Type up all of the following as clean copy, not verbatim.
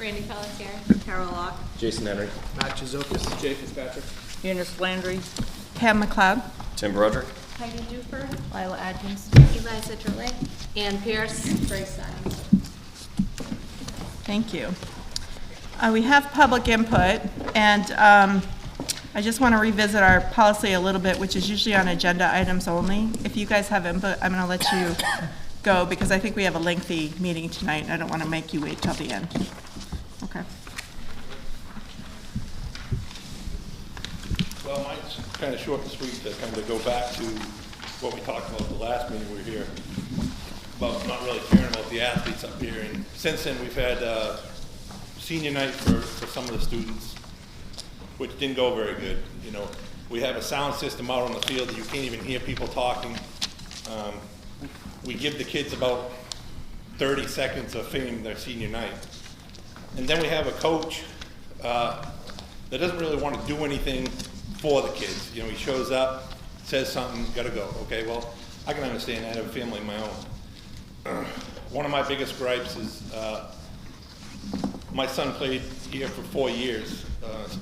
Randy Pelletier. Carol Locke. Jason Henry. Matt Chizokis. Jay Fitzpatrick. Eunice Landry. Pam McLeod. Tim Broderick. Heidi Duper. Lila Atkins. Eliza Drolet. Ann Pierce. Grace Simon. Thank you. We have public input, and I just want to revisit our policy a little bit, which is usually on agenda items only. If you guys have input, I'm going to let you go because I think we have a lengthy meeting tonight. I don't want to make you wait till the end. Okay. Well, mine's kind of short and sweet to kind of go back to what we talked about the last meeting we were here, about not really caring about the athletes up here. And since then, we've had senior night for some of the students, which didn't go very good. You know, we have a sound system out on the field that you can't even hear people talking. We give the kids about 30 seconds of fame their senior night. And then we have a coach that doesn't really want to do anything for the kids. You know, he shows up, says something, gotta go. Okay, well, I can understand that. I have a family of my own. One of my biggest gripes is my son played here for 4 years,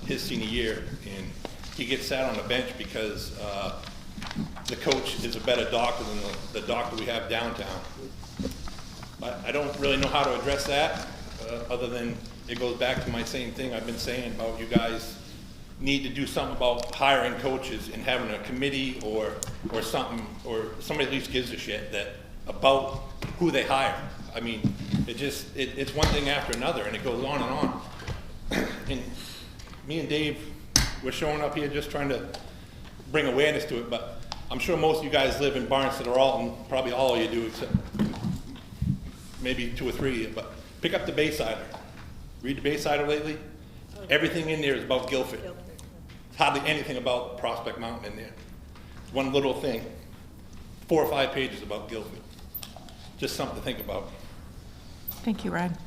his senior year, and he gets sat on the bench because the coach is a better doctor than the doctor we have downtown. I don't really know how to address that, other than it goes back to my same thing I've been saying about you guys need to do something about hiring coaches and having a committee or something, or somebody at least gives a shit about who they hire. I mean, it's one thing after another, and it goes on and on. And me and Dave, we're showing up here just trying to bring awareness to it, but I'm sure most of you guys live in Barnstead or Alton, probably all of you do, except maybe 2 or 3 of you, but pick up the Baysider. Read the Baysider lately? Everything in there is about Guilford. Hardly anything about Prospect Mountain in there. One little thing, 4 or 5 pages about Guilford. Just something to think about. Thank you, Ryan.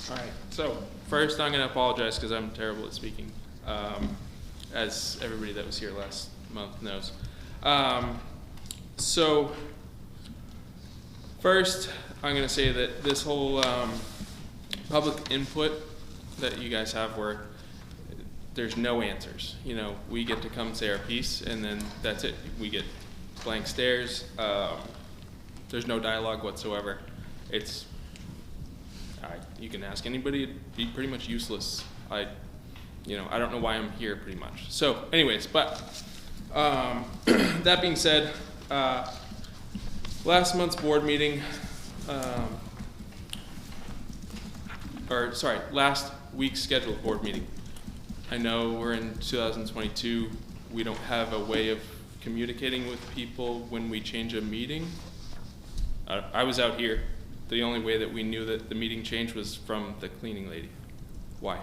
All right, so first I'm going to apologize because I'm terrible at speaking, as everybody that was here last month knows. So first, I'm going to say that this whole public input that you guys have, where there's no answers. You know, we get to come say our piece, and then that's it. We get blank stares. There's no dialogue whatsoever. You can ask anybody. It'd be pretty much useless. I don't know why I'm here, pretty much. So, anyways, but that being said, last month's board meeting, last week's scheduled board meeting. I know we're in 2022. We don't have a way of communicating with people when we change a meeting. I was out here. The only way that we knew that the meeting changed was from the cleaning lady. Why?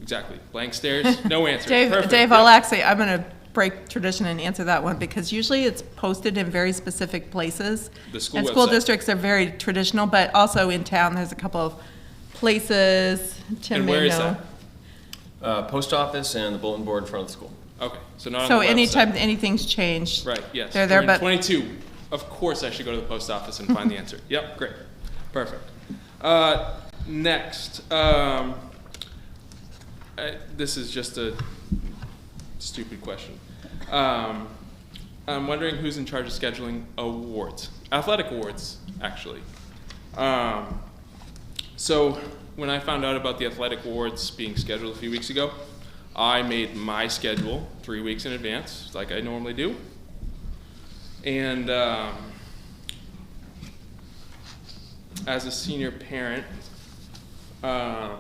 Exactly. Blank stares, no answers. Dave, Perfect. Dave, I'll actually, I'm going to break tradition and answer that one because usually it's posted in very specific places. The school and school website. districts are very traditional, but also in town there's a couple of places. Tim And may where is know. that? Post office and the bulletin board in front of the school. Okay, so not on So the website. anytime anything's changed, Right, yes. they're there. But 22. Of course I should go to the post office and find the answer. Yep, great. Perfect. Next. This is just a stupid question. I'm wondering who's in charge of scheduling awards. Athletic awards, actually. So when I found out about the athletic awards being scheduled a few weeks ago, I made my schedule 3 weeks in advance, like I normally do. And as a senior parent, sorry,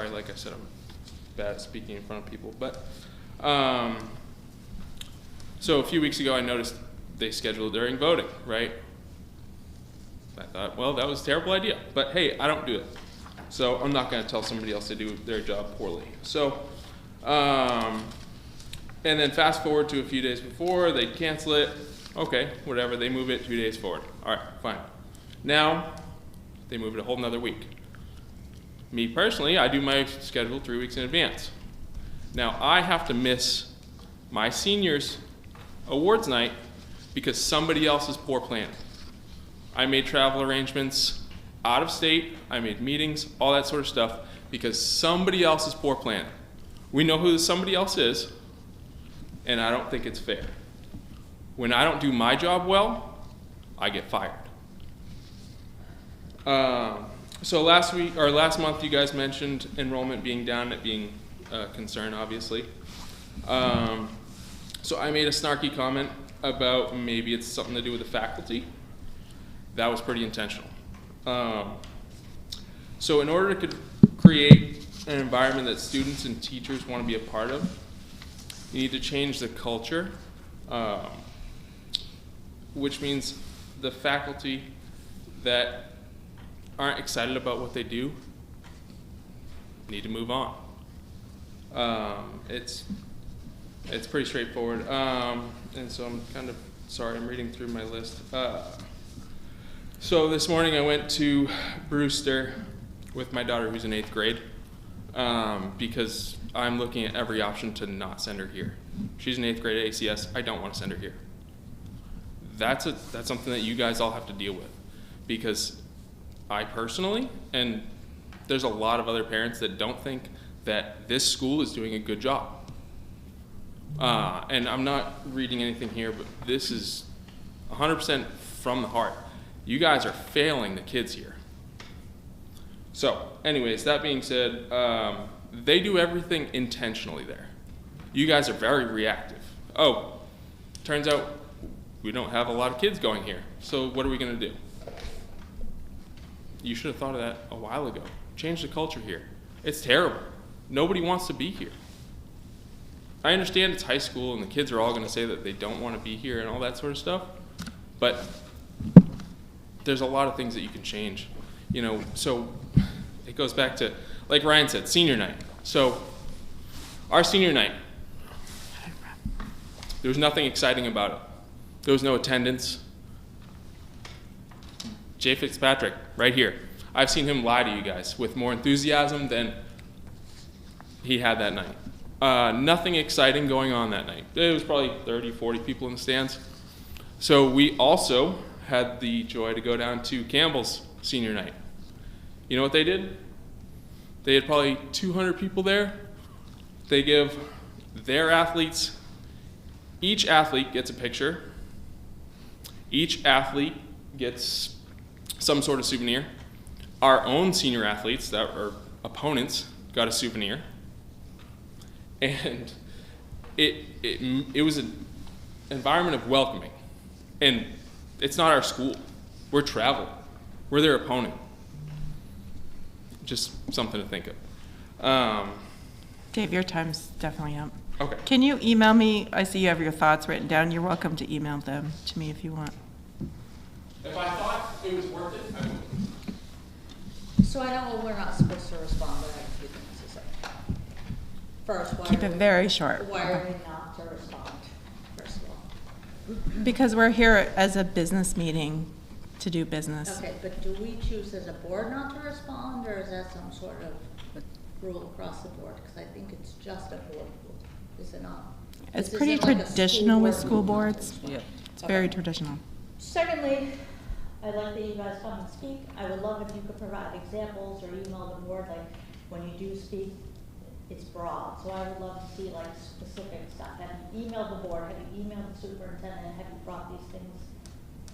like I said, I'm bad at speaking in front of people, but so a few weeks ago I noticed they scheduled during voting, right? I thought, well, that was a terrible idea, but hey, I don't do it. So I'm not going to tell somebody else to do their job poorly. So, and then fast forward to a few days before, they cancel it. Okay, whatever, they move it 2 days forward. All right, fine. Now, they move it a whole nother week. Me personally, I do my schedule 3 weeks in advance. Now, I have to miss my seniors' awards night because somebody else's poor planning. I made travel arrangements out of state, I made meetings, all that sort of stuff, because somebody else's poor planning. We know who somebody else is, and I don't think it's fair. When I don't do my job well, I get fired. So last month, you guys mentioned enrollment being down, it being a concern, obviously. So I made a snarky comment about maybe it's something to do with the faculty. That was pretty intentional. So in order to create an environment that students and teachers want to be a part of, you need to change the culture, which means the faculty that aren't excited about what they do need to move on. It's pretty straightforward. And so I'm kind of sorry, I'm reading through my list. So this morning I went to Brewster with my daughter who's in 8th grade because I'm looking at every option to not send her here. She's in 8th grade at ACS. I don't want to send her here. That's something that you guys all have to deal with, because I personally, and there's a lot of other parents that don't think that this school is doing a good job. And I'm not reading anything here, but this is 100% from the heart. You guys are failing the kids here. So, anyways, that being said, they do everything intentionally there. You guys are very reactive. Oh, turns out we don't have a lot of kids going here, so what are we going to do? You should have thought of that a while ago. Change the culture here. It's terrible. Nobody wants to be here. I understand it's high school and the kids are all going to say that they don't want to be here and all that sort of stuff, but there's a lot of things that you can change. You know, so it goes back to, like Ryan said, senior night. So our senior night, there was nothing exciting about it. There was no attendance. Jay Fitzpatrick, right here. I've seen him lie to you guys with more enthusiasm than he had that night. Nothing exciting going on that night. It was probably 30, 40 people in the stands. So we also had the joy to go down to Campbell's senior night. You know what they did? They had probably 200 people there. They give their athletes, each athlete gets a picture. Each athlete gets some sort of souvenir. Our own senior athletes that are opponents got a souvenir. And it was an environment of welcoming. And it's not our school. We're travel. We're their opponent. Just something to think of. Dave, your time's definitely up. Okay. Can you email me? I see you have your thoughts written down. You're welcome to email them to me if you want. If I thought it was worth it, I would. So I know we're not supposed to respond, but I have a few things to say. First, Keep it very short. Why are we not to respond, first of all? Because we're here as a business meeting to do business. Okay, but do we choose as a board not to respond, or is that some sort of rule across the board? Because I think it's just a board rule, is it not? It's This pretty isn't like a traditional with board school rule not to boards. respond. Yeah. It's very traditional. Secondly, I like that you guys come and speak. I would love if you could provide examples or email the board, like, when you do speak, it's broad. So I would love to see like specific stuff. Have you emailed the board? Have you emailed the superintendent? Have you brought these things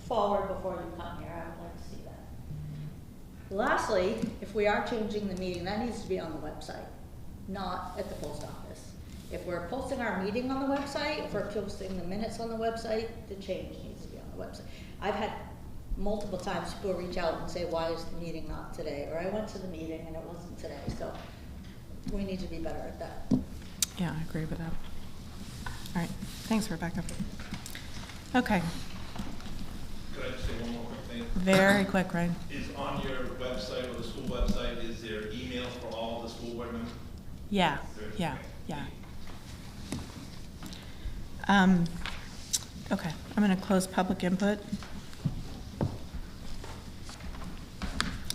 forward before you come here? I would like to see that. Lastly, if we are changing the meeting, that needs to be on the website, not at the post office. If we're posting our meeting on the website, if we're posting the minutes on the website, the change needs to be on the website. I've had multiple times people reach out and say, why is the meeting not today? Or I went to the meeting and it wasn't today. So we need to be better at that. Yeah, I agree with that. All right, thanks, Rebecca. Okay, Could I just say one more quick thing? very quick, Ryan. Is on your website or the school website, is there emails for all the school board members? Yeah, yeah. Okay, I'm going to close public input.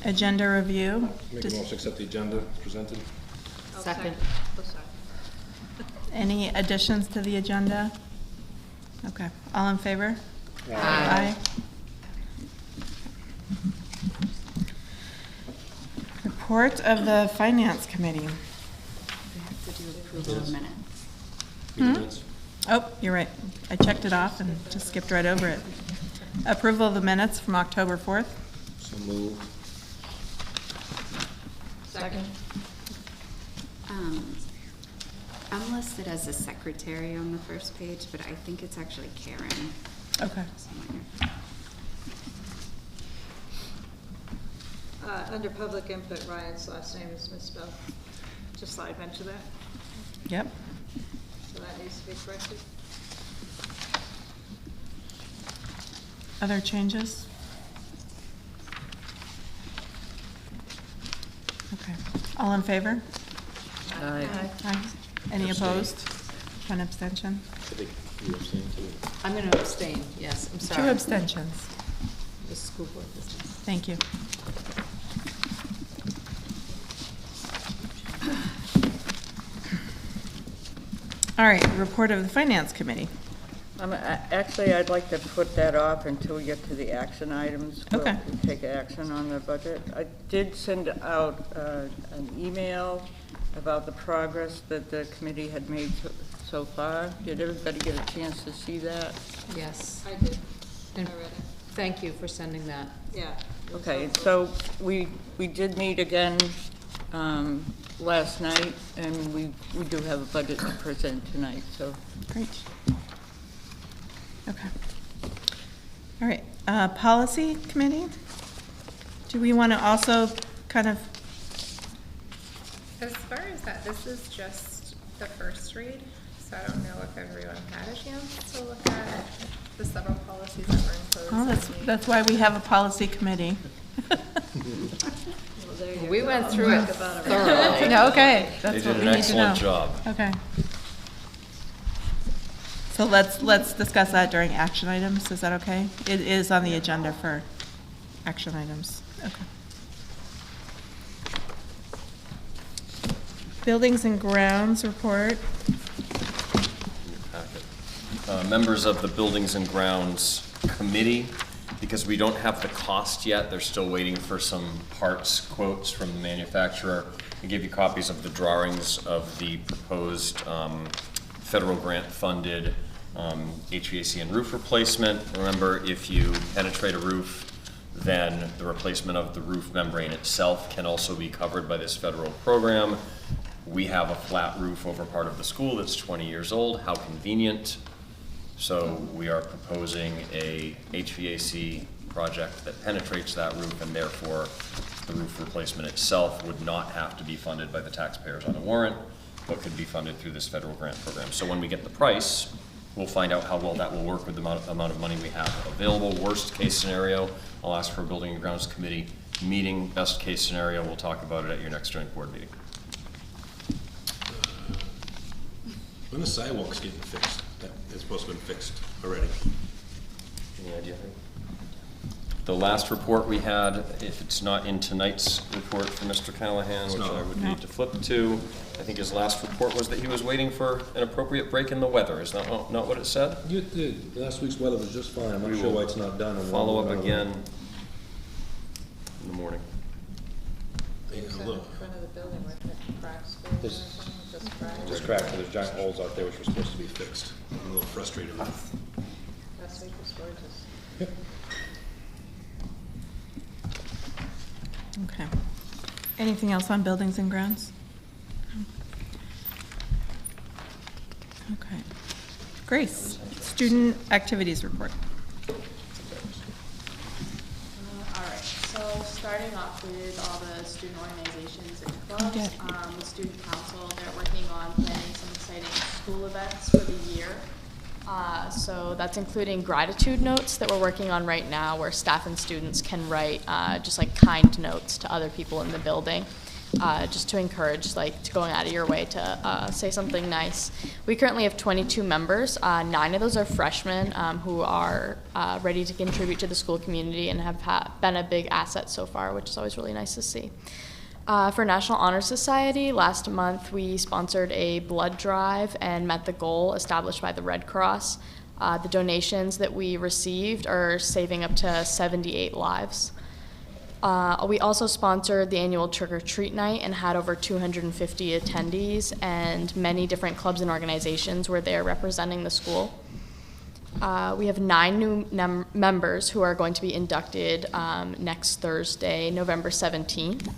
Agenda review. Make a Just motion to accept the agenda presented. Second. any additions to the agenda? Okay, all in favor? Aye. Report of the Finance Committee. We have to do approval of minutes. Minutes. Oh, you're right. I checked it off and just skipped right over it. Approval of the minutes from October 4th. So moved. Second. I'm listed as a secretary on the first page, but I think it's actually Karen. Okay. somewhere. Under public input, Ryan's last name is misspelled. Just thought I'd mention that, Yep. so that needs to be corrected. Other changes? Okay. All in favor? Aye. Aye. Any opposed? One abstention? I think you abstained too. I'm going to abstain, yes, I'm sorry. Two abstentions. The school board business. Thank you. All right, report of the Finance Committee. Actually, I'd like to put that off until we get to the action items. Okay. We'll take action on the budget. I did send out an email about the progress that the committee had made so far. Did everybody get a chance to see that? Yes, I did, I and read it, thank you for sending that. yeah. Okay, so we did meet again last night, and we do have a budget to present tonight, so. Great. Okay. All right, Policy Committee? Do we want to also kind of, As far as that, this is just the first read, so I don't know if everyone had a chance to look at the several policies that were imposed. oh, on me. that's why we have a Policy Committee. We went through it thoroughly. No, okay, They that's did what an we need to know. excellent job. Okay. So let's discuss that during action items, is that okay? It is on the agenda for action items, okay. Buildings and Grounds report. Members of the Buildings and Grounds Committee, because we don't have the cost yet, they're still waiting for some parts quotes from the manufacturer. We gave you copies of the drawings of the proposed federal grant-funded HVAC and roof replacement. Remember, if you penetrate a roof, then the replacement of the roof membrane itself can also be covered by this federal program. We have a flat roof over part of the school that's 20 years old. How convenient. So we are proposing a HVAC project that penetrates that roof, and therefore the roof replacement itself would not have to be funded by the taxpayers on a warrant, but could be funded through this federal grant program. So when we get the price, we'll find out how well that will work with the amount of money we have available. Worst case scenario, I'll ask for a Building and Grounds Committee meeting. Best case scenario, we'll talk about it at your next joint board meeting. When the sidewalk's getting fixed, that is supposed to have been fixed already. Any idea? The last report we had, if it's not in tonight's report for Mr. Callahan, which I would need to flip to, I think his last report was that he was waiting for an appropriate break in the weather. Is that not what it said? You did. Last week's weather was just fine. I'm We not sure will why it's not done. Follow up again in the morning. Yeah, Is a that in little. front of the building where the cracks go or This- something? Just cracks? Just cracked, and there's giant holes out there which were supposed to be fixed. I'm a little frustrated with it. Last week was gorgeous. Yep. Okay. Anything else on Buildings and Grounds? Okay. Grace, Student Activities Report. All right, so starting off with all the student organizations and clubs, Yeah. the student council, they're working on planning some exciting school events for the year. So that's including gratitude notes that we're working on right now, where staff and students can write just like kind notes to other people in the building, just to encourage to going out of your way to say something nice. We currently have 22 members. 9 of those are freshmen who are ready to contribute to the school community and have been a big asset so far, which is always really nice to see. For National Honor Society, last month we sponsored a blood drive and met the goal established by the Red Cross. The donations that we received are saving up to 78 lives. We also sponsored the annual Trick or Treat Night and had over 250 attendees, and many different clubs and organizations were there representing the school. We have 9 new members who are going to be inducted next Thursday, November 17th.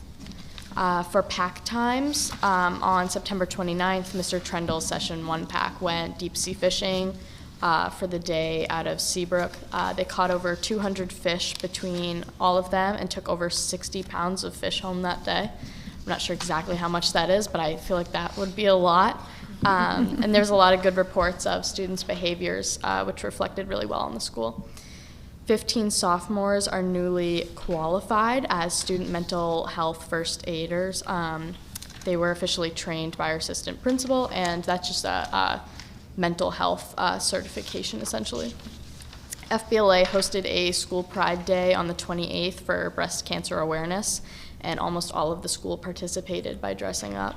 For pack times, on September 29th, Mr. Trendle's Session 1 pack went deep sea fishing for the day out of Seabrook. They caught over 200 fish between all of them and took over 60 pounds of fish home that day. I'm not sure exactly how much that is, but I feel like that would be a lot. And there's a lot of good reports of students' behaviors, which reflected really well in the school. 15 sophomores are newly qualified as student mental health first aiders. They were officially trained by our assistant principal, and that's just a mental health certification, essentially. FBLA hosted a school pride day on the 28th for breast cancer awareness, and almost all of the school participated by dressing up.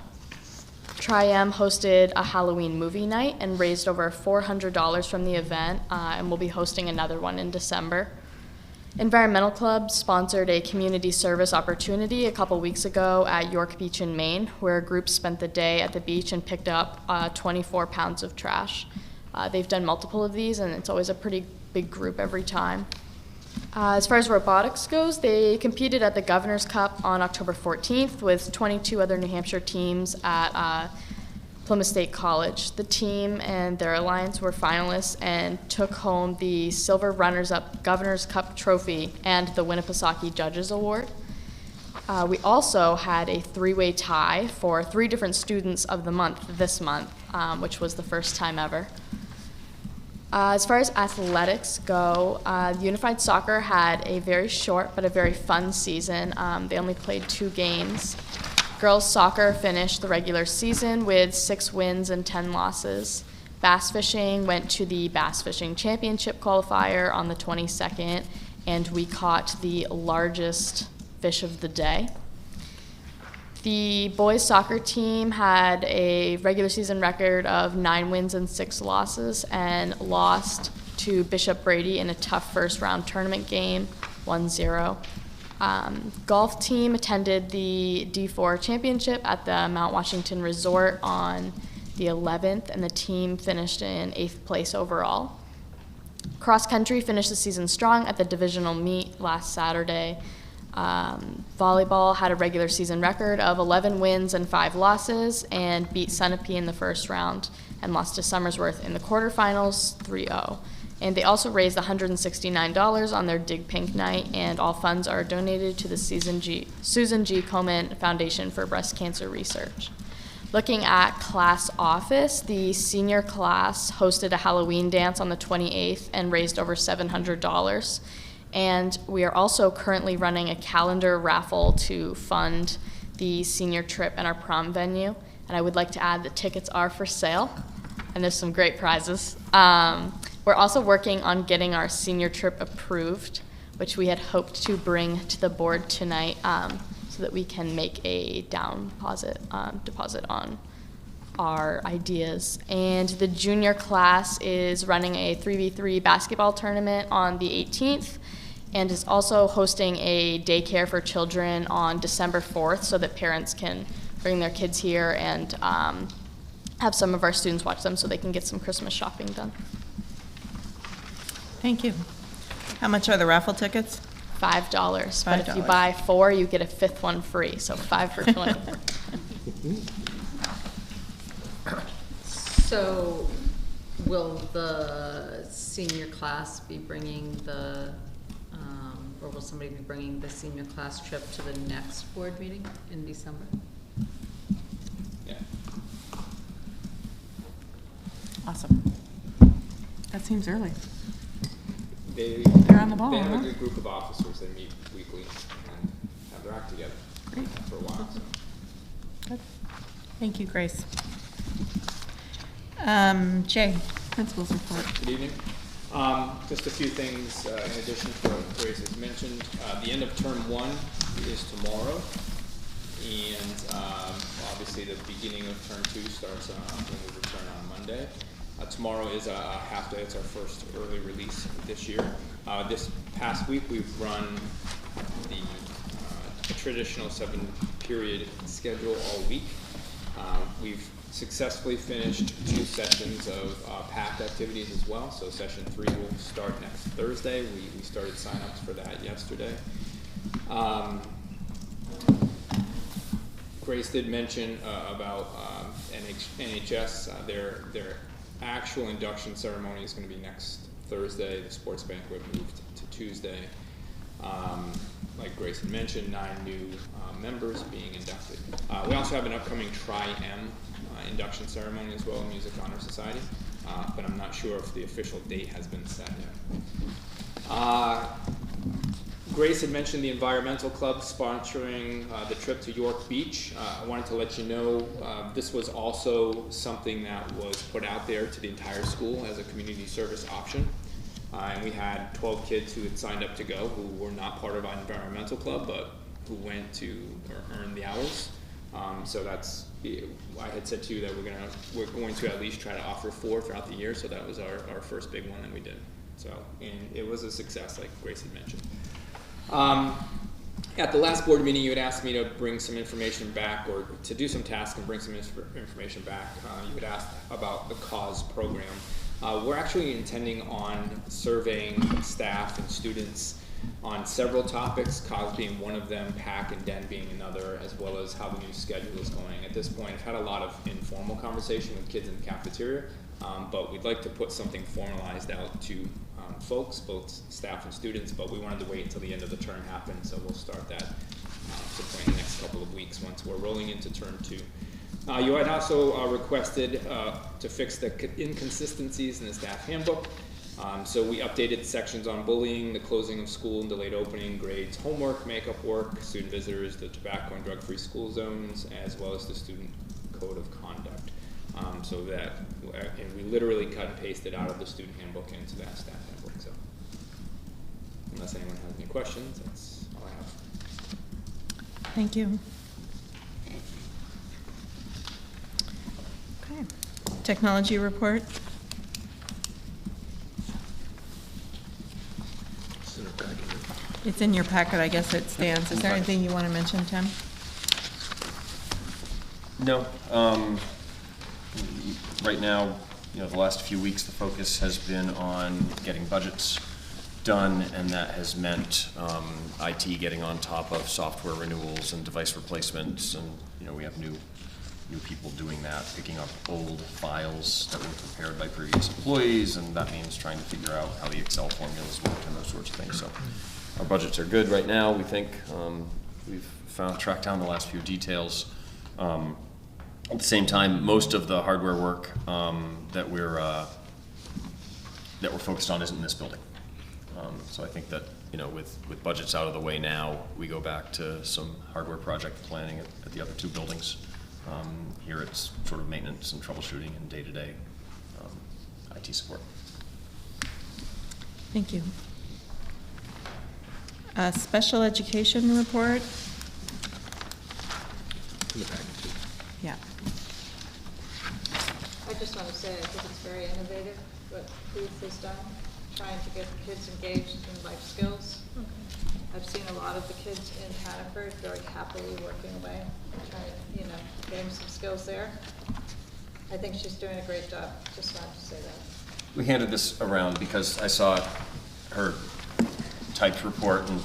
Tri-M hosted a Halloween movie night and raised over $400 from the event, and we'll be hosting another one in December. Environmental Club sponsored a community service opportunity a couple weeks ago at York Beach in Maine, where groups spent the day at the beach and picked up 24 pounds of trash. They've done multiple of these, and it's always a pretty big group every time. As far as robotics goes, they competed at the Governor's Cup on October 14th with 22 other New Hampshire teams at Plymouth State College. The team and their alliance were finalists and took home the silver runners-up Governor's Cup trophy and the Winnipesaukee Judges Award. We also had a 3-way tie for 3 different students of the month this month, which was the first time ever. As far as athletics go, Unified Soccer had a very short but a very fun season. They only played 2 games. Girls soccer finished the regular season with 6 wins and 10 losses. Bass fishing went to the Bass Fishing Championship qualifier on the 22nd, and we caught the largest fish of the day. The boys soccer team had a regular season record of 9 wins and 6 losses and lost to Bishop Brady in a tough first round tournament game, 1-0. Golf team attended the D4 championship at the Mount Washington Resort on the 11th, and the team finished in 8th place overall. Cross country finished the season strong at the divisional meet last Saturday. Volleyball had a regular season record of 11 wins and 5 losses and beat Sunapee in the first round and lost to Somersworth in the quarterfinals 3-0. And they also raised $169 on their Dig Pink night, and all funds are donated to the Susan G. Komen Foundation for Breast Cancer Research. Looking at class office, the senior class hosted a Halloween dance on the 28th and raised over $700. And we are also currently running a calendar raffle to fund the senior trip and our prom venue. And I would like to add that tickets are for sale, and there's some great prizes. We're also working on getting our senior trip approved, which we had hoped to bring to the board tonight so that we can make a deposit on our ideas. And the junior class is running a 3v3 basketball tournament on the 18th and is also hosting a daycare for children on December 4th so that parents can bring their kids here and have some of our students watch them so they can get some Christmas shopping done. Thank you. How much are the raffle tickets? $5. But if you $5. buy 4, you get a 5th one free, so 5 for 20. So will the senior class be bringing or will somebody be bringing the senior class trip to the next board meeting in December? Yeah. Awesome. That seems early. They're on the ball, They have huh? a good group of officers that meet weekly and have their act together. Great. For a while, so. Good. Thank you, Grace. Jay, principal's report. Good evening. Just a few things in addition to what Grace has mentioned. The end of term 1 is tomorrow, and obviously the beginning of term 2 starts when we return on Monday. Tomorrow is a half day. It's our first early release this year. This past week, we've run the traditional 7-period schedule all week. We've successfully finished 2 sessions of packed activities as well. So session 3 will start next Thursday. We started sign-ups for that yesterday. Grace did mention about NHS. Their actual induction ceremony is going to be next Thursday. The sports banquet moved to Tuesday. Like Grace had mentioned, 9 new members being inducted. We also have an upcoming Tri-M induction ceremony as well, Music Honor Society, but I'm not sure if the official date has been set yet. Grace had mentioned the Environmental Club sponsoring the trip to York Beach. I wanted to let you know this was also something that was put out there to the entire school as a community service option. And we had 12 kids who had signed up to go who were not part of our Environmental Club, but who went to earn the hours. So that's, I had said to you that we're going to at least try to offer 4 throughout the year. So that was our first big one that we did. So, and it was a success, like Grace had mentioned. At the last board meeting, you had asked me to bring some information back, or to do some tasks and bring some information back. You had asked about the CAUSE program. We're actually intending on surveying staff and students on several topics, CAUSE being one of them, PAC and DEN being another, as well as how the new schedule is going. At this point, I've had a lot of informal conversation with kids in the cafeteria, but we'd like to put something formalized out to folks, both staff and students, but we wanted to wait until the end of the term happened, so we'll start that in the next couple of weeks once we're rolling into term 2. You had also requested to fix the inconsistencies in the staff handbook. So we updated sections on bullying, the closing of school and delayed opening, grades, homework, makeup work, student visitors, the tobacco and drug-free school zones, as well as the student code of conduct. So that, and we literally cut and pasted out of the student handbook into that staff handbook. So unless anyone has any questions, that's all I have. Thank you. Okay. Technology report. It's in your packet, I guess it stands. Is there anything you want to mention, Tim? No. Right now, the last few weeks, the focus has been on getting budgets done, and that has meant IT getting on top of software renewals and device replacements, and we have new people doing that, picking up old files that were prepared by previous employees, and that means trying to figure out how the Excel formulas work and those sorts of things. So our budgets are good right now, we think. We've tracked down the last few details. At the same time, most of the hardware work that we're focused on isn't in this building. So I think that with budgets out of the way now, we go back to some hardware project planning at the other 2 buildings. Here it's sort of maintenance and troubleshooting and day-to-day IT support. Thank you. Special education report. Yeah. I just want to say, I think it's very innovative what Ruth has done, trying to get the kids engaged in life skills. I've seen a lot of the kids in Hannaford very happily working away, trying to, gain some skills there. I think she's doing a great job. Just wanted to say that. We handed this around because I saw her typed report and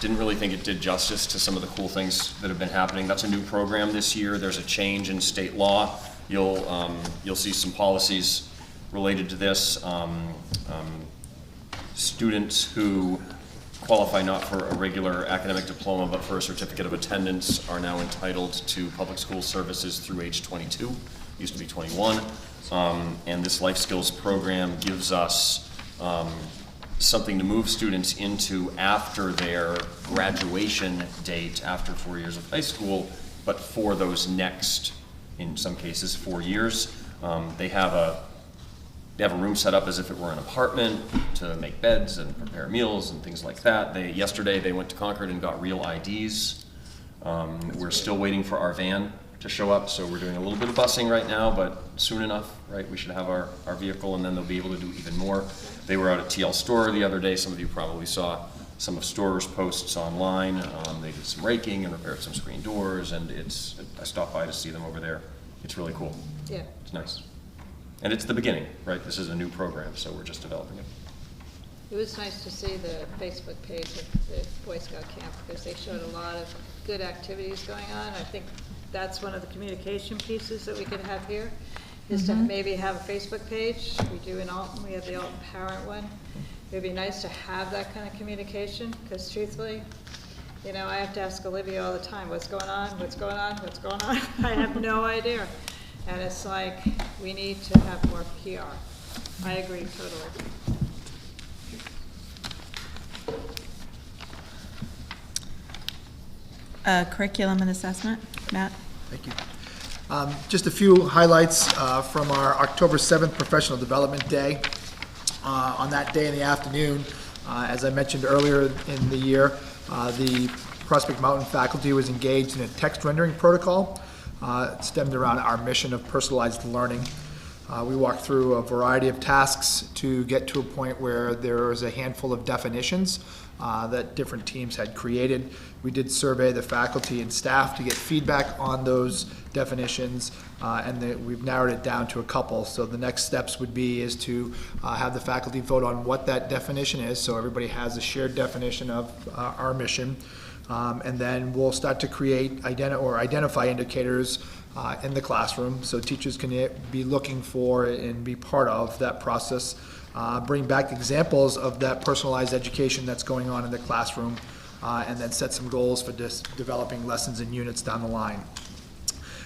didn't really think it did justice to some of the cool things that have been happening. That's a new program this year. There's a change in state law. You'll see some policies related to this. Students who qualify not for a regular academic diploma but for a certificate of attendance are now entitled to public school services through age 22. Used to be 21. And this life skills program gives us something to move students into after their graduation date, after 4 years of high school, but for those next, in some cases, 4 years. They have a room set up as if it were an apartment to make beds and prepare meals and things like that. Yesterday they went to Concord and got real IDs. We're still waiting for our van to show up, so we're doing a little bit of busing right now, but soon enough, right, we should have our vehicle, and then they'll be able to do even more. They were out at TL Store the other day. Some of you probably saw some of Store's posts online. They did some raking and repaired some screen doors, and I stopped by to see them over there. It's really cool. Yeah. It's nice. And it's the beginning, right? This is a new program, so we're just developing it. It was nice to see the Facebook page of the Boy Scout camp, because they showed a lot of good activities going on. I think that's one of the communication pieces that we could have here, is to maybe have a Facebook page. We do an Alton, we have the Alton Parent one. It'd be nice to have that kind of communication, because truthfully, you know, I have to ask Olivia all the time, what's going on, what's going on, what's going on? I have no idea. And it's like, we need to have more PR. I agree totally. Curriculum and assessment, Matt? Thank you. Just a few highlights from our October 7th Professional Development Day. On that day in the afternoon, as I mentioned earlier in the year, the Prospect Mountain faculty was engaged in a text rendering protocol. It stemmed around our mission of personalized learning. We walked through a variety of tasks to get to a point where there was a handful of definitions that different teams had created. We did survey the faculty and staff to get feedback on those definitions, and we've narrowed it down to a couple. So the next steps would be is to have the faculty vote on what that definition is, so everybody has a shared definition of our mission. And then we'll start to create identify indicators in the classroom, so teachers can be looking for and be part of that process. Bring back examples of that personalized education that's going on in the classroom, and then set some goals for developing lessons and units down the line.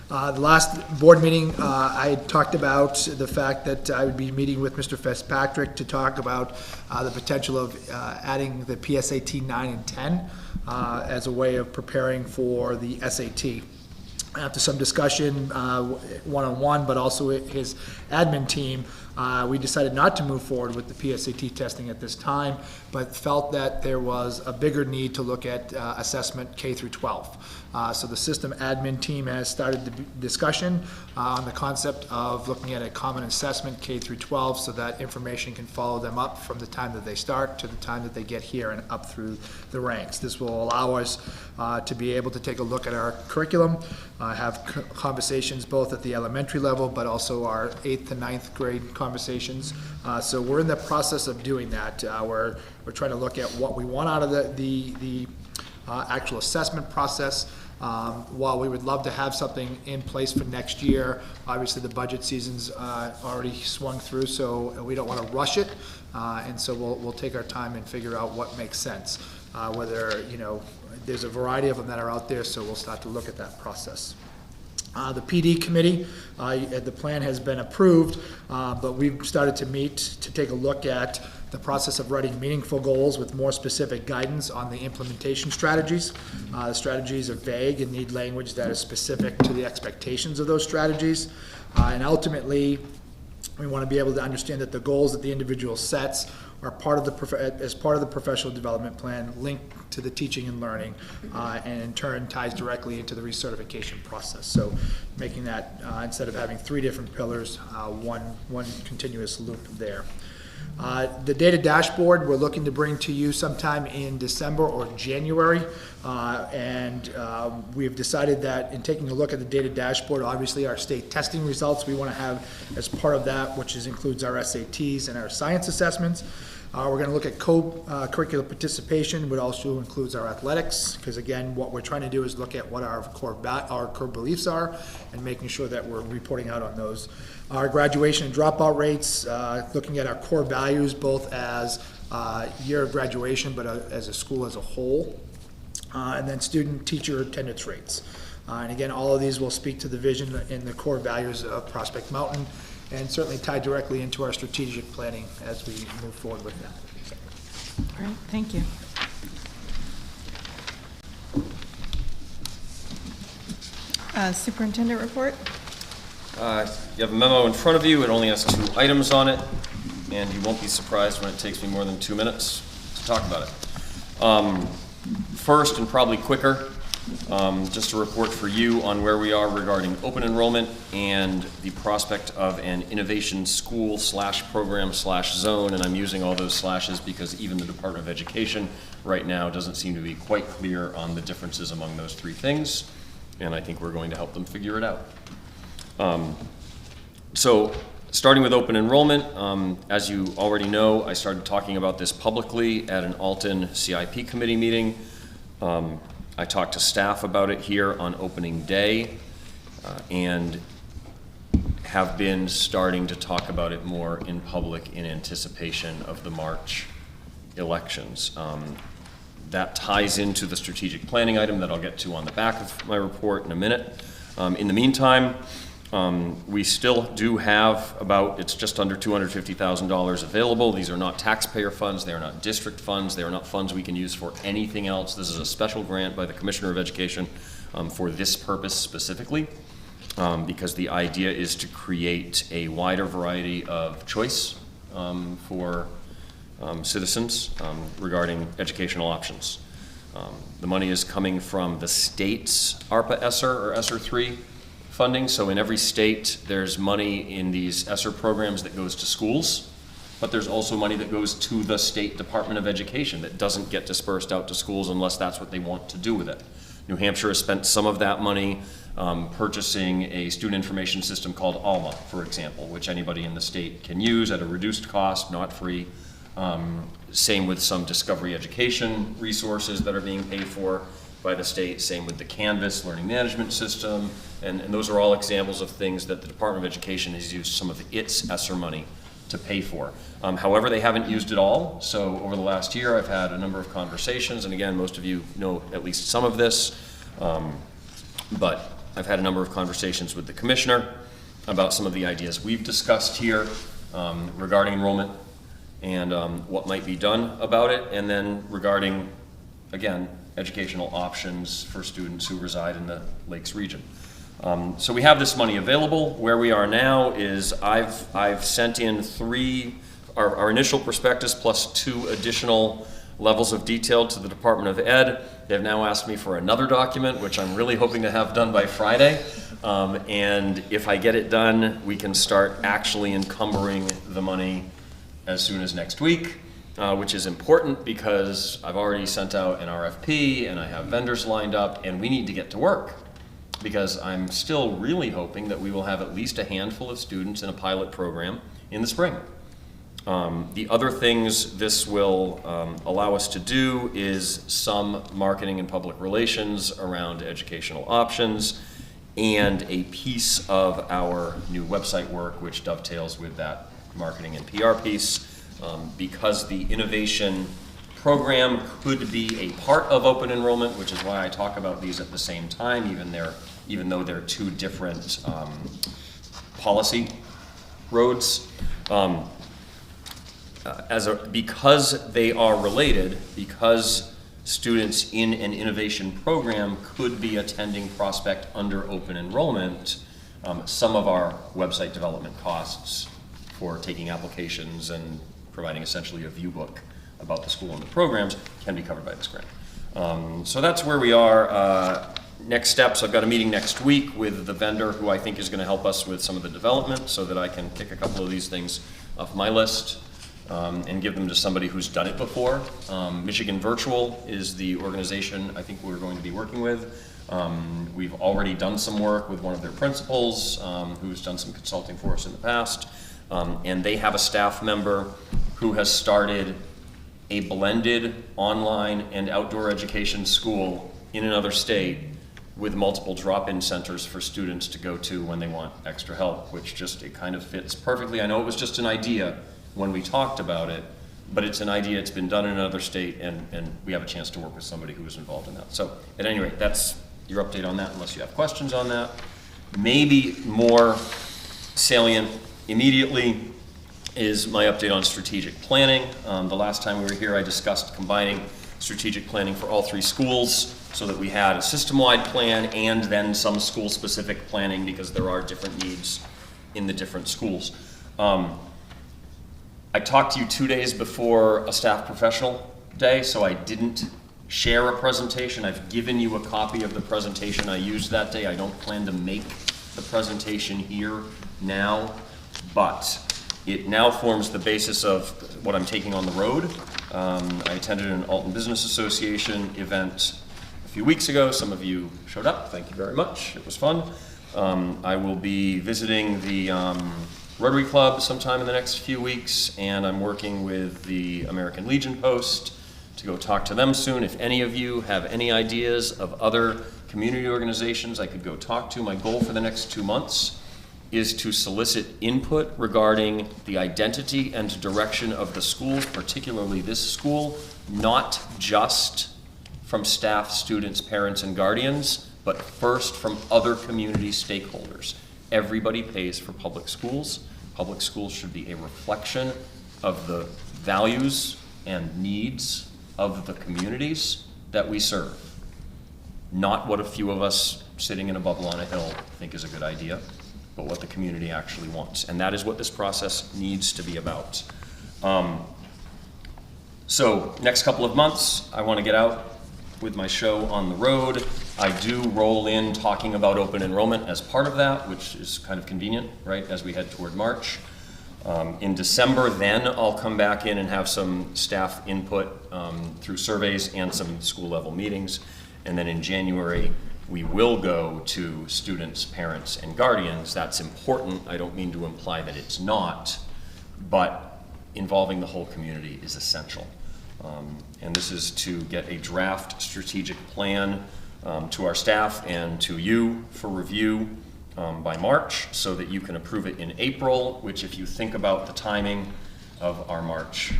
The last board meeting, I talked about the fact that I would be meeting with Mr. Fitzpatrick to talk about the potential of adding the PSAT 9 and 10 as a way of preparing for the SAT. After some discussion, one-on-one, but also his admin team, we decided not to move forward with the PSAT testing at this time, but felt that there was a bigger need to look at assessment K through 12. So the system admin team has started the discussion on the concept of looking at a common assessment K through 12, so that information can follow them up from the time that they start to the time that they get here and up through the ranks. This will allow us to be able to take a look at our curriculum, have conversations both at the elementary level, but also our 8th to 9th grade conversations. So we're in the process of doing that. We're trying to look at what we want out of the actual assessment process. While we would love to have something in place for next year, obviously the budget season's already swung through, so we don't want to rush it, and so we'll take our time and figure out what makes sense. Whether, you know, there's a variety of them that are out there, so we'll start to look at that process. The PD committee, the plan has been approved, but we've started to meet to take a look at the process of writing meaningful goals with more specific guidance on the implementation strategies. The strategies are vague and need language that is specific to the expectations of those strategies. And ultimately, we want to be able to understand that the goals that the individual sets are part of as part of the professional development plan, linked to the teaching and learning, and in turn ties directly into the recertification process. So making that, instead of having 3 different pillars, one continuous loop there. The data dashboard we're looking to bring to you sometime in December or January, and we've decided that in taking a look at the data dashboard, obviously our state testing results we want to have as part of that, which includes our SATs and our science assessments. We're going to look at co-curricular participation, which also includes our athletics, because again, what we're trying to do is look at what our core beliefs are and making sure that we're reporting out on those. Our graduation and dropout rates, looking at our core values, both as year of graduation, but as a school as a whole, and then student-teacher attendance rates. And again, all of these will speak to the vision and the core values of Prospect Mountain, and certainly tie directly into our strategic planning as we move forward with that. Great, thank you. Superintendent report? You have a memo in front of you. It only has 2 items on it, and you won't be surprised when it takes me more than 2 minutes to talk about it. First, and probably quicker, Just a report for you on where we are regarding open enrollment and the prospect of an innovation school / program / zone, and I'm using all those slashes because even the Department of Education right now doesn't seem to be quite clear on the differences among those three things, and I think we're going to help them figure it out. So starting with open enrollment, as you already know, I started talking about this publicly at an Alton CIP committee meeting. I talked to staff about it here on opening day, and have been starting to talk about it more in public in anticipation of the March elections. That ties into the strategic planning item that I'll get to on the back of my report in a minute. In the meantime, we still do have it's just under $250,000 available. These are not taxpayer funds, they are not district funds, they are not funds we can use for anything else. This is a special grant by the Commissioner of Education for this purpose specifically, because the idea is to create a wider variety of choice for citizens regarding educational options. The money is coming from the state's ARPA ESSER or ESSER 3 funding. So in every state, there's money in these ESSER programs that goes to schools, but there's also money that goes to the State Department of Education that doesn't get dispersed out to schools unless that's what they want to do with it. New Hampshire has spent some of that money purchasing a student information system called ALMA, for example, which anybody in the state can use at a reduced cost, not free. Same with some Discovery Education resources that are being paid for by the state, same with the Canvas learning management system, and those are all examples of things that the Department of Education has used some of its ESSER money to pay for. However, they haven't used it all, so over the last year I've had a number of conversations, and again, most of you know at least some of this, but I've had a number of conversations with the Commissioner about some of the ideas we've discussed here regarding enrollment and what might be done about it, and then regarding, again, educational options for students who reside in the Lakes region. So we have this money available. Where we are now is I've sent in our initial prospectus plus 2 additional levels of detail to the Department of Ed. They've now asked me for another document, which I'm really hoping to have done by Friday. And if I get it done, we can start actually encumbering the money as soon as next week. Which is important because I've already sent out an RFP and I have vendors lined up, and we need to get to work because I'm still really hoping that we will have at least a handful of students in a pilot program in the spring. The other things this will allow us to do is some marketing and public relations around educational options and a piece of our new website work which dovetails with that marketing and PR piece. Because the innovation program could be a part of open enrollment, which is why I talk about these at the same time, even though they're 2 different policy roads. Because they are related, because students in an innovation program could be attending Prospect under open enrollment, some of our website development costs for taking applications and providing essentially a view book about the school and the programs can be covered by this grant. So that's where we are. Next steps, I've got a meeting next week with the vendor who I think is going to help us with some of the development so that I can pick a couple of these things off my list and give them to somebody who's done it before. Michigan Virtual is the organization I think we're going to be working with. We've already done some work with one of their principals who's done some consulting for us in the past. And they have a staff member who has started a blended online and outdoor education school in another state with multiple drop-in centers for students to go to when they want extra help, which just, it kind of fits perfectly. I know it was just an idea when we talked about it, but it's an idea, it's been done in another state, and we have a chance to work with somebody who was involved in that. So at any rate, that's your update on that, unless you have questions on that. Maybe more salient immediately is my update on strategic planning. The last time we were here, I discussed combining strategic planning for all 3 schools so that we had a system-wide plan and then some school-specific planning because there are different needs in the different schools. I talked to you 2 days before a staff professional day, so I didn't share a presentation. I've given you a copy of the presentation I used that day. I don't plan to make the presentation here now, but it now forms the basis of what I'm taking on the road. I attended an Alton Business Association event a few weeks ago. Some of you showed up. Thank you very much. It was fun. I will be visiting the Rotary Club sometime in the next few weeks, and I'm working with the American Legion Post to go talk to them soon. If any of you have any ideas of other community organizations I could go talk to, my goal for the next 2 months is to solicit input regarding the identity and direction of the schools, particularly this school, not just from staff, students, parents, and guardians, but first from other community stakeholders. Everybody pays for public schools. Public schools should be a reflection of the values and needs of the communities that we serve. Not what a few of us sitting in a bubble on a hill think is a good idea, but what the community actually wants. And that is what this process needs to be about. So next couple of months, I want to get out with my show on the road. I do roll in talking about open enrollment as part of that, which is kind of convenient, right, as we head toward March. In December, then I'll come back in and have some staff input through surveys and some school level meetings. And then in January, we will go to students, parents, and guardians. That's important. I don't mean to imply that it's not, but involving the whole community is essential. And this is to get a draft strategic plan to our staff and to you for review by March, so that you can approve it in April, which, if you think about the timing of our March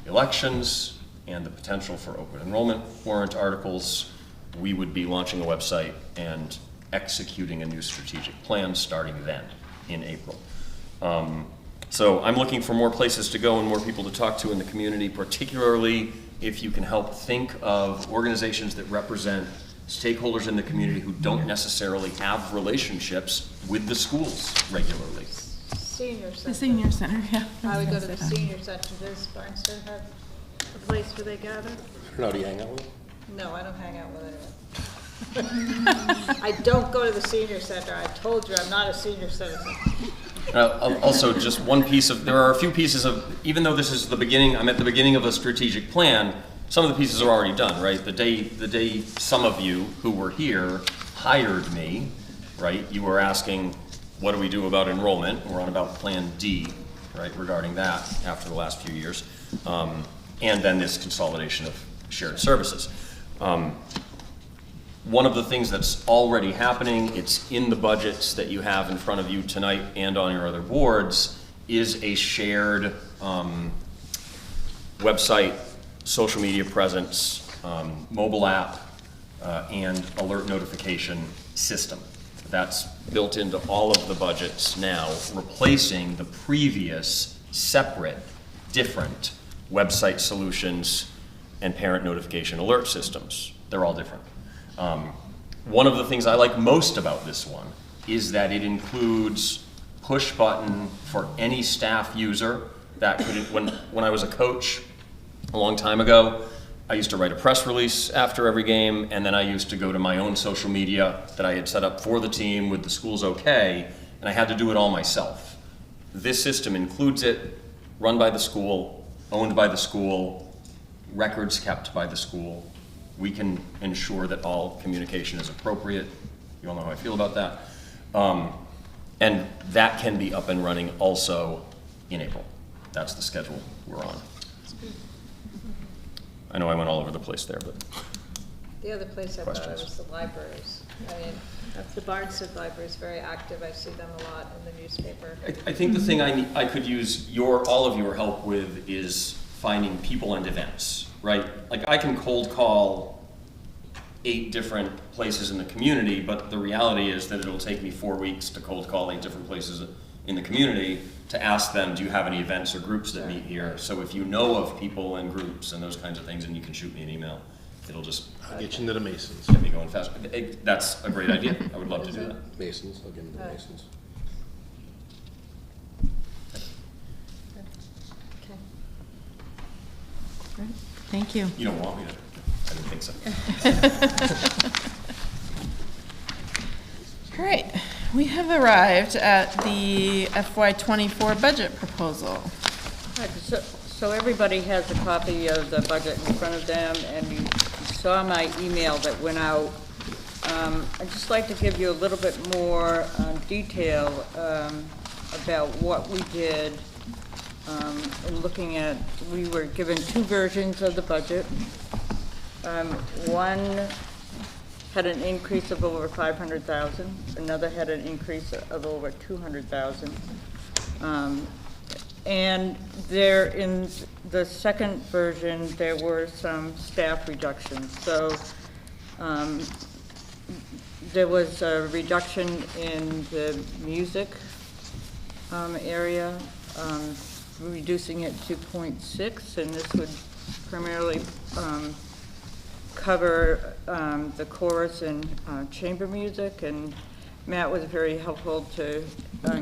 elections and the potential for open enrollment warrant articles, we would be launching a website and executing a new strategic plan starting then in April. So I'm looking for more places to go and more people to talk to in the community, particularly if you can help think of organizations that represent stakeholders in the community who don't necessarily have relationships with the schools regularly. Senior center. The senior center, yeah. I would go to the senior center. Does Barnstead have a place where they gather? I don't know, do you hang out with them? No, I don't hang out with anyone. I don't go to the senior center. I told you I'm not a senior citizen. Also, just one piece of, there are a few pieces of, even though this is the beginning, I'm at the beginning of a strategic plan, some of the pieces are already done, right? The day some of you who were here hired me, right? You were asking, what do we do about enrollment? We're on about Plan D, right, regarding that after the last few years. And then this consolidation of shared services. One of the things that's already happening, it's in the budgets that you have in front of you tonight and on your other boards, is a shared website, social media presence, mobile app, and alert notification system. That's built into all of the budgets now, replacing the previous separate, different website solutions and parent notification alert systems. They're all different. One of the things I like most about this one is that it includes push button for any staff user that could, when I was a coach a long time ago, I used to write a press release after every game, and then I used to go to my own social media that I had set up for the team with the school's okay, and I had to do it all myself. This system includes it, run by the school, owned by the school, records kept by the school. We can ensure that all communication is appropriate. You all know how I feel about that. And that can be up and running also in April. That's the schedule we're on. I know I went all over the place there, but The other place I thought Questions? was the libraries. I mean, the Barnstead Library is very active. I see them a lot in the newspaper. I think the thing I could use all of your help with is finding people and events, right? Like, I can cold call 8 different places in the community, but the reality is that it'll take me 4 weeks to cold call 8 different places in the community to ask them, do you have any events or groups that meet here? So if you know of people and groups and those kinds of things, and you can shoot me an email, it'll just I'll get you into the Masons. get me going fast. That's a great idea. I would love to do that. Masons, I'll get into the Masons. Okay. Thank you. You don't want me to? didn't think so. All right, we have arrived at the FY '24 budget proposal. Right, so everybody has a copy of the budget in front of them, and you saw my email that went out. I'd just like to give you a little bit more detail about what we did in looking at, we were given two versions of the budget. One had an increase of over 500,000. Another had an increase of over 200,000. And there, in the second version, there were some staff reductions. So there was a reduction in the music area, reducing it to 0.6, and this would primarily cover the chorus and chamber music, and Matt was very helpful to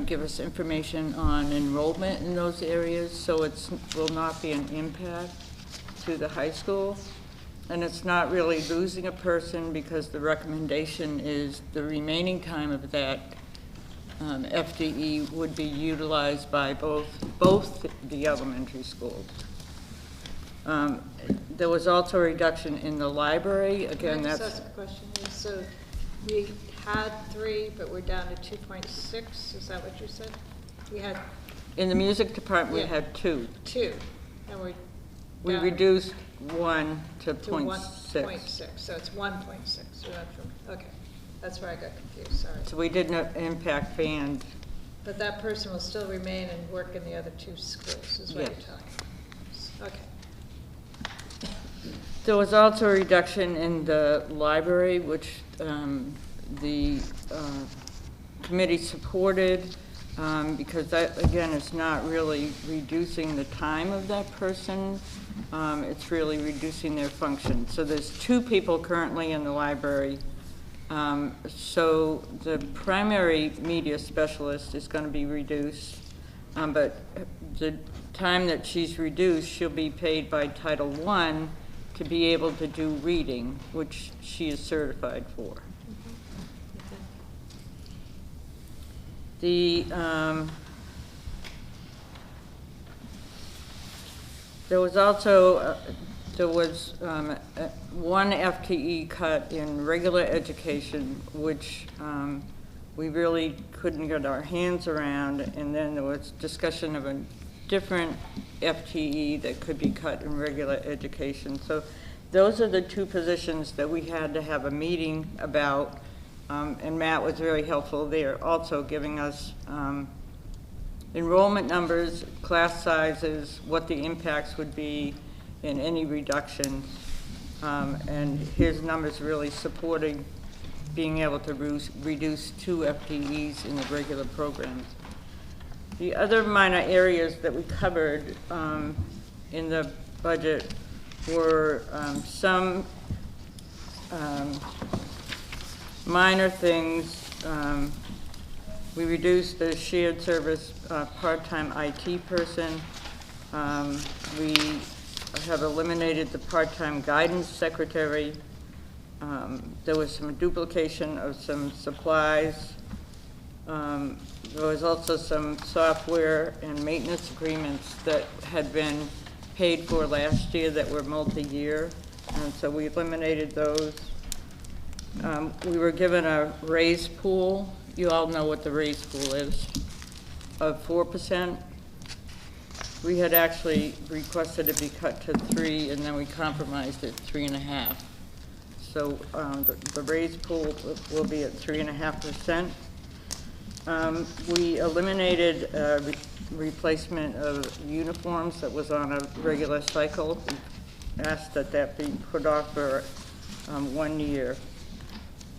give us information on enrollment in those areas, so it will not be an impact to the high school. And it's not really losing a person, because the recommendation is the remaining time of that FTE would be utilized by both the elementary schools. There was also a reduction in the library. Again, Can I that's... just ask a question? So we had 3, but we're down to 2.6. Is that what you said? We had... In the music department, Yeah. we had 2. 2, and We down reduced 1 to to 0.6. 1.6, so it's 1.6. We went from, okay, that's where I got confused, sorry. So we did not impact band. But that person will still remain and work in the other 2 schools, is what you're Yes. telling me. Okay. There was also a reduction in the library, which the committee supported, because that, again, is not really reducing the time of that person. It's really reducing their function. So there's 2 people currently in the library. So the primary media specialist is going to be reduced, but the time that she's reduced, she'll be paid by Title I to be able to do reading, which she is certified for. The there was also one FTE cut in regular education, which we really couldn't get our hands around, and then there was discussion of a different FTE that could be cut in regular education. So those are the 2 positions that we had to have a meeting about, and Matt was very helpful there, also giving us enrollment numbers, class sizes, what the impacts would be, and any reductions. And his numbers really supporting being able to reduce 2 FTEs in the regular programs. The other minor areas that we covered in the budget were some minor things. We reduced the shared service part-time IT person. We have eliminated the part-time guidance secretary. There was some duplication of some supplies. There was also some software and maintenance agreements that had been paid for last year that were multi-year, and so we eliminated those. We were given a raise pool. You all know what the raise pool is, of 4%. We had actually requested it be cut to 3, and then we compromised at 3.5. So the raise pool will be at 3.5%. We eliminated replacement of uniforms that was on a regular cycle. We asked that that be put off for 1 year.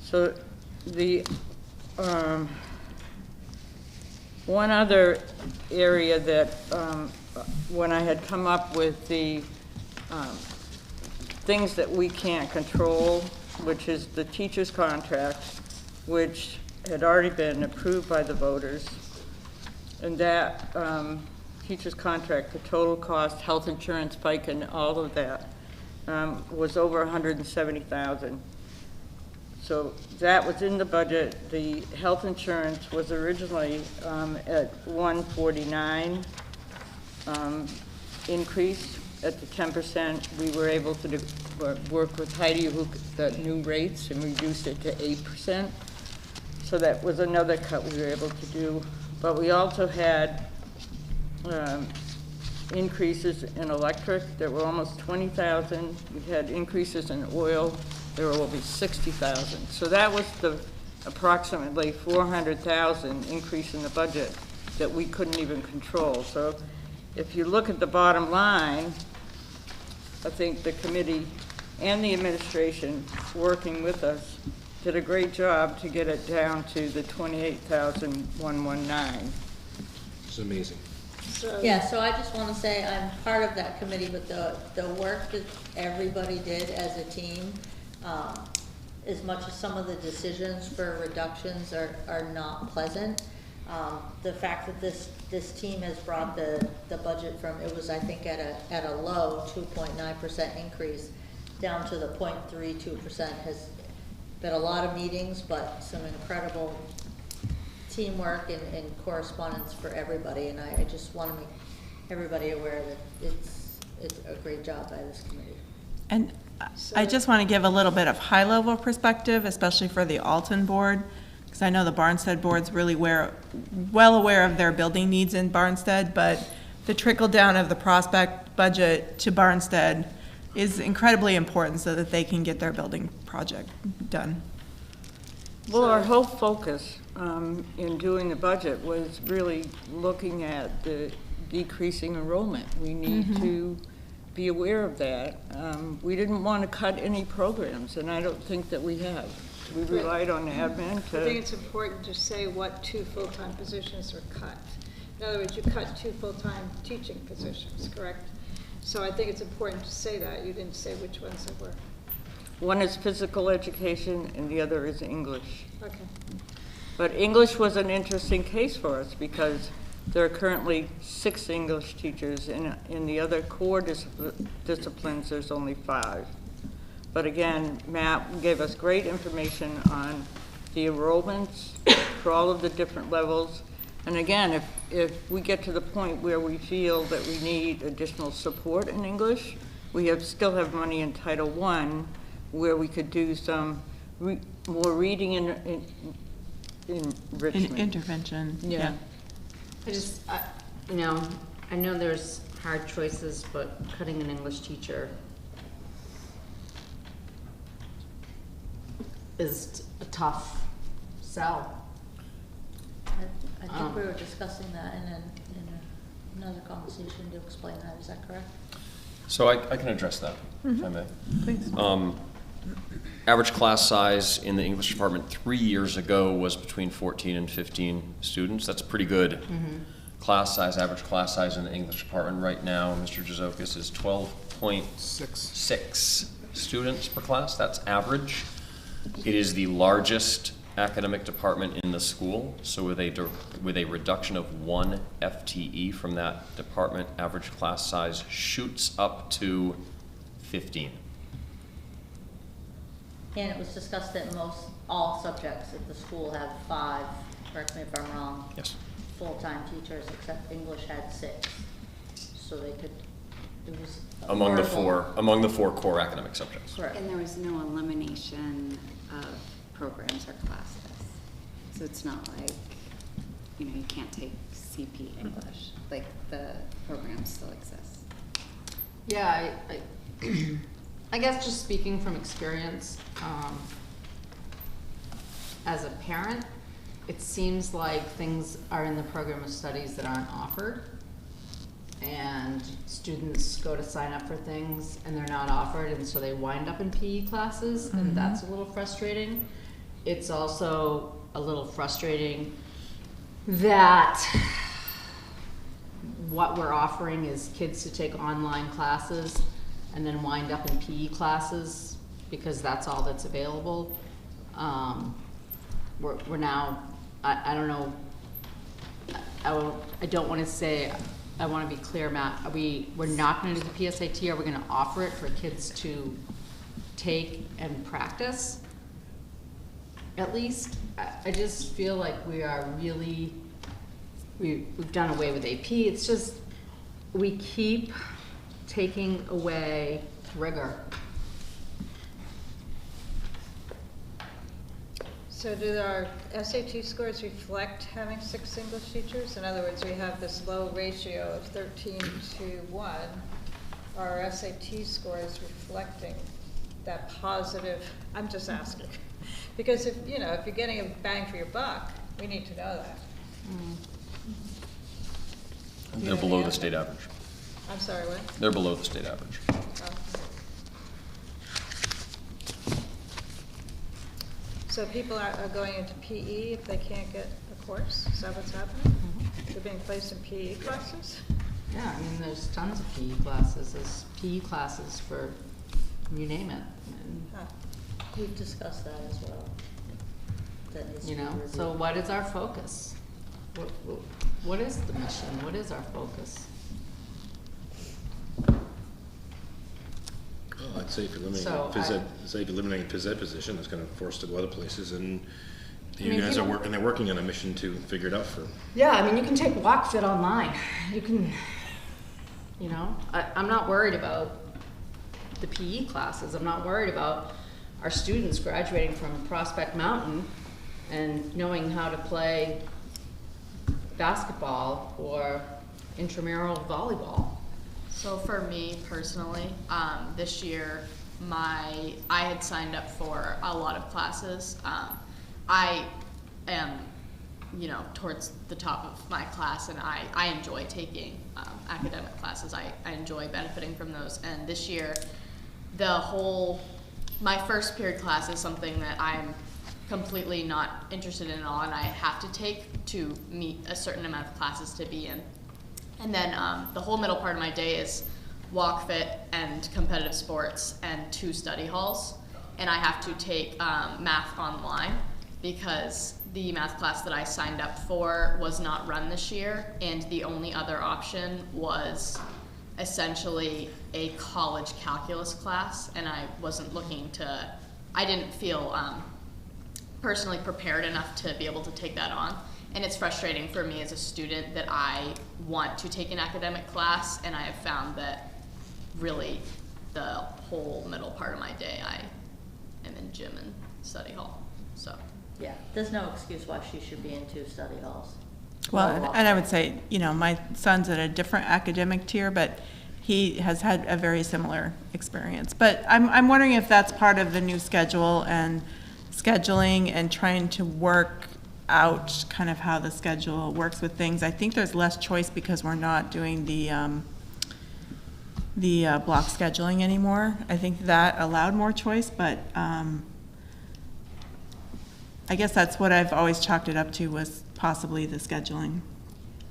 So the one other area that when I had come up with the things that we can't control, which is the teacher's contract, which had already been approved by the voters, and that teacher's contract, the total cost, health insurance, FICA, and all of that, was over 170,000. So that was in the budget. The health insurance was originally at 149 increase. At the 10%, we were able to work with Heidi, who got new rates, and reduced it to 8%. So that was another cut we were able to do. But we also had increases in electric that were almost 20,000. We had increases in oil. There were over 60,000. So that was the approximately 400,000 increase in the budget that we couldn't even control. So if you look at the bottom line, I think the committee and the administration working with us did a great job to get it down to the 28,119. It's amazing. Yeah, so I just want to say I'm part of that committee, but the work that everybody did as a team, as much as some of the decisions for reductions are not pleasant, the fact that this team has brought the budget from, it was I think at a low 2.9% increase down to the 0.32% has been a lot of meetings, but some incredible teamwork and correspondence for everybody, and I just want to make everybody aware that it's a great job by this committee. And I just want to give a little bit of high-level perspective, especially for the Alton board, because I know the Barnstead board's really well aware of their building needs in Barnstead, but the trickle down of the Prospect budget to Barnstead is incredibly important so that they can get their building project done. Well, our whole focus in doing the budget was really looking at the decreasing enrollment. We need to be aware of that. We didn't want to cut any programs, and I don't think that we have. We relied on admin to... I think it's important to say what 2 full-time positions are cut. In other words, you cut 2 full-time teaching positions, correct? So I think it's important to say that. You didn't say which ones they were. One is physical education and the other is English. Okay. But English was an interesting case for us because there are currently 6 English teachers. In the other core disciplines, there's only 5. But again, Matt gave us great information on the enrollments for all of the different levels. And again, if we get to the point where we feel that we need additional support in English, we still have money in Title I where we could do some more reading enrichment. Intervention. Yeah. I know there's hard choices, but cutting an English teacher is a tough sell. I think we were discussing that in another conversation to explain that. Is that correct? So I can address that, if I may. Please. Average class size in the English department 3 years ago was between 14 and 15 students. That's pretty good. Class size, average class size in the English department right now, Mr. Jazokis, is 12.6 students per class. That's average. It is the largest academic department in the school, so with a reduction of 1 FTE from that department, average class size shoots up to 15. And it was discussed that all subjects at the school have 5, correct me if I'm wrong. Yes. Full-time teachers, except English had 6. So they could, it was Among the affordable. four core academic subjects. Correct. And there was no elimination of programs or classes. So it's not like, you can't take CP English, like the program still exists. Yeah, I guess just speaking from experience, as a parent, it seems like things are in the program of studies that aren't offered. And students go to sign up for things and they're not offered, and so they wind up in PE classes, and that's a little frustrating. It's also a little frustrating that what we're offering is kids to take online classes and then wind up in PE classes because that's all that's available. We're now, I don't know, I don't want to say I want to be clear, Matt, we're not going to do the PSAT, are we going to offer it for kids to take and practice? At least, I just feel like we are really, we've done away with AP. It's just, we keep taking away rigor. So do our SAT scores reflect having 6 English teachers? In other words, we have this low ratio of 13 to 1. Are our SAT scores reflecting that positive? I'm just asking. Because if you're getting a bang for your buck, we need to know that. They're below the state average. I'm sorry, what? They're below the state average. Oh. So people are going into PE if they can't get a course? Is that what's happening? They're being placed in PE classes? Yeah, I mean, there's tons of PE classes. There's PE classes for, you name it. And, We've discussed that as well. That needs to be reviewed. so what is our focus? What is the mission? What is our focus? Well, I'd say if you're limiting So phys ed, say if you're eliminating phys ed position, it's gonna force to go other places, and I you mean, guys are people- they're working on a mission to figure it out for. Yeah, I mean, you can take WalkFit online. You can, I'm not worried about the PE classes. I'm not worried about our students graduating from Prospect Mountain and knowing how to play basketball or intramural volleyball. So for me personally, this year, I had signed up for a lot of classes. I am, towards the top of my class, and I enjoy taking academic classes. I enjoy benefiting from those. And this year, my first period class is something that I'm completely not interested in at all, and I have to take to meet a certain amount of classes to be in. And then the whole middle part of my day is WalkFit and competitive sports and 2 study halls. And I have to take math online because the math class that I signed up for was not run this year, and the only other option was essentially a college calculus class, and I didn't feel personally prepared enough to be able to take that on. And it's frustrating for me as a student that I want to take an academic class, and I have found that really the whole middle part of my day I am in gym and study hall, so. Yeah, there's no excuse why she should be in 2 study halls. Well, and I would say, my son's at a different academic tier, but he has had a very similar experience. But I'm wondering if that's part of the new schedule and scheduling and trying to work out kind of how the schedule works with things. I think there's less choice because we're not doing the block scheduling anymore. I think that allowed more choice, but I guess that's what I've always chalked it up to, was possibly the scheduling.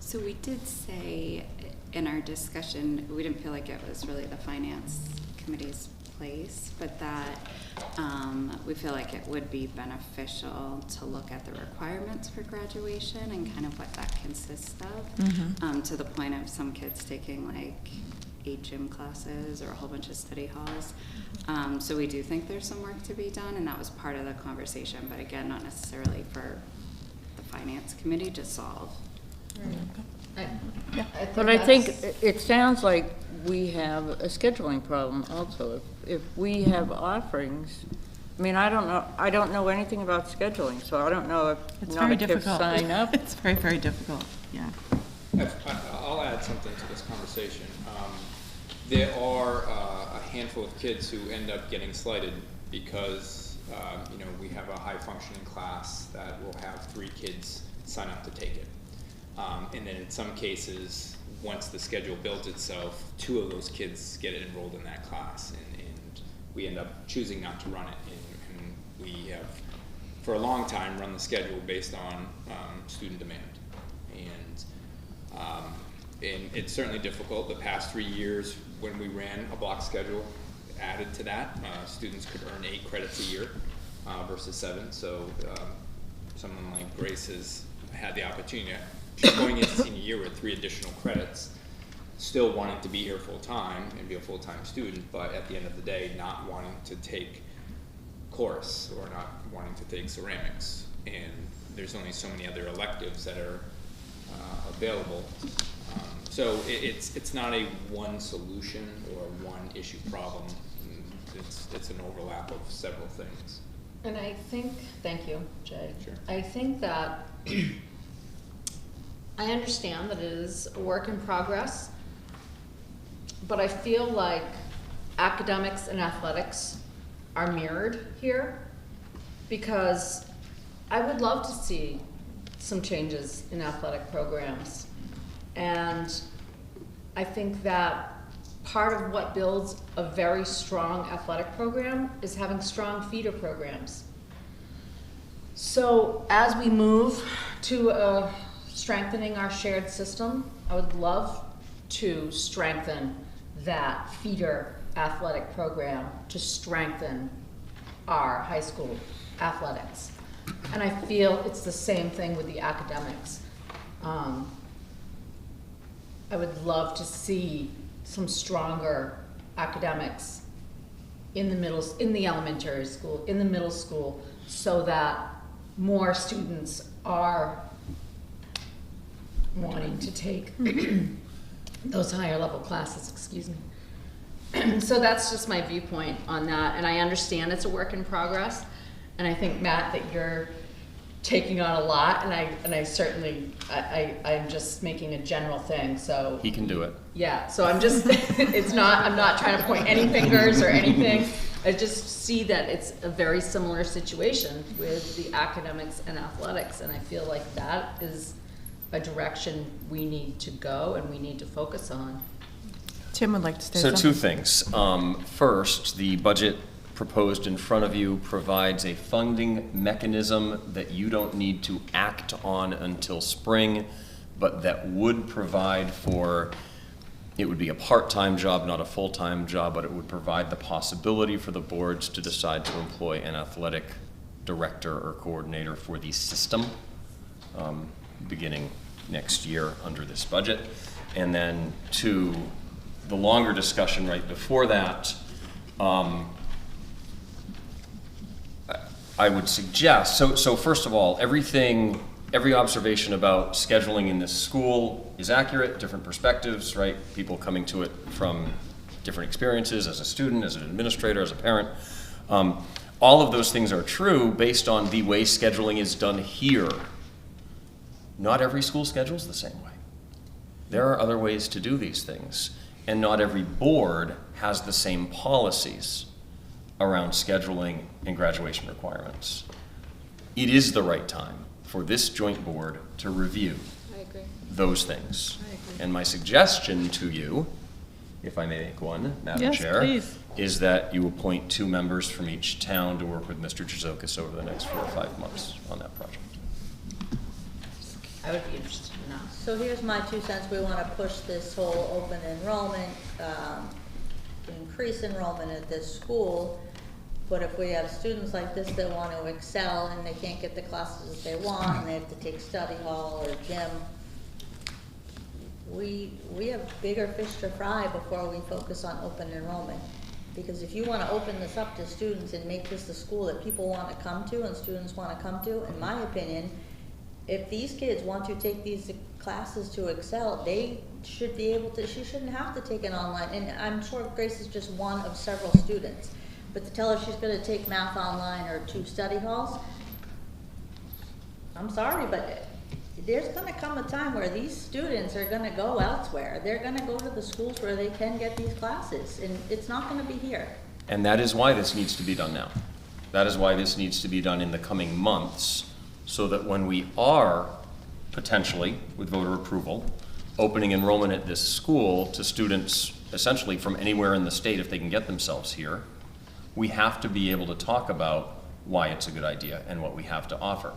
So we did say in our discussion, we didn't feel like it was really the finance committee's place, but that we feel like it would be beneficial to look at the requirements for graduation and kind of what that consists of, to the point of some kids taking like 8 gym classes or a whole bunch of study halls. So we do think there's some work to be done, and that was part of the conversation, but again, not necessarily for the finance committee to solve. But I think it sounds like we have a scheduling problem also. If we have offerings, I don't know anything about scheduling, so I don't know if It's not very a kid difficult. sign up. It's very, very difficult, yeah. I'll add something to this conversation. There are a handful of kids who end up getting slighted because we have a high functioning class that will have 3 kids sign up to take it. And then in some cases, once the schedule builds itself, 2 of those kids get enrolled in that class, and we end up choosing not to run it. And we have, for a long time, run the schedule based on student demand. And it's certainly difficult. The past 3 years, when we ran a block schedule, added to that, students could earn 8 credits a year versus 7. So someone like Grace has had the opportunity. She's going into senior year with 3 additional credits, still wanting to be here full-time and be a full-time student, but at the end of the day, not wanting to take chorus or not wanting to take ceramics. And there's only so many other electives that are available. So it's not a one solution or one issue problem. It's an overlap of several things. And I think, thank you, Jay. Sure. I think that I understand that it is a work in progress, but I feel like academics and athletics are mirrored here, because I would love to see some changes in athletic programs. And I think that part of what builds a very strong athletic program is having strong feeder programs. So as we move to strengthening our shared system, I would love to strengthen that feeder athletic program to strengthen our high school athletics. And I feel it's the same thing with the academics. I would love to see some stronger academics in the elementary school, in the middle school, so that more students are wanting to take those higher level classes, excuse me. So that's just my viewpoint on that, and I understand it's a work in progress, and I think, Matt, that you're taking on a lot, and I certainly, I'm just making a general thing, so. He can do it. Yeah, so I'm just, I'm not trying to point any fingers or anything. I just see that it's a very similar situation with the academics and athletics, and I feel like that is a direction we need to go and we need to focus on. Tim would like to say So something. two things. First, the budget proposed in front of you provides a funding mechanism that you don't need to act on until spring, but that would provide for, it would be a part-time job, not a full-time job, but it would provide the possibility for the boards to decide to employ an athletic director or coordinator for the system, beginning next year under this budget. And then to the longer discussion right before that, I would suggest, so first of all, every observation about scheduling in this school is accurate, different perspectives, right? People coming to it from different experiences as a student, as an administrator, as a parent. All of those things are true based on the way scheduling is done here. Not every school schedules the same way. There are other ways to do these things, and not every board has the same policies around scheduling and graduation requirements. It is the right time for this joint board to review those things. And my suggestion to you, if I may make one, Madam Yes, Chair, please. is that you appoint 2 members from each town to work with Mr. Jazokis over the next 4 or 5 months on that project. I would be interested in that. So here's my 2 cents. We want to push this whole open enrollment, increase enrollment at this school. But if we have students like this that want to excel and they can't get the classes that they want and they have to take study hall or gym, we have bigger fish to fry before we focus on open enrollment. Because if you want to open this up to students and make this the school that people want to come to and students want to come to, in my opinion, if these kids want to take these classes to excel, they should be able to, she shouldn't have to take an online, and I'm sure Grace is just one of several students. But to tell her she's going to take math online or 2 study halls, I'm sorry, but there's going to come a time where these students are going to go elsewhere. They're going to go to the schools where they can get these classes, and it's not going to be here. And that is why this needs to be done now. That is why this needs to be done in the coming months, so that when we are potentially, with voter approval, opening enrollment at this school to students essentially from anywhere in the state if they can get themselves here, we have to be able to talk about why it's a good idea and what we have to offer.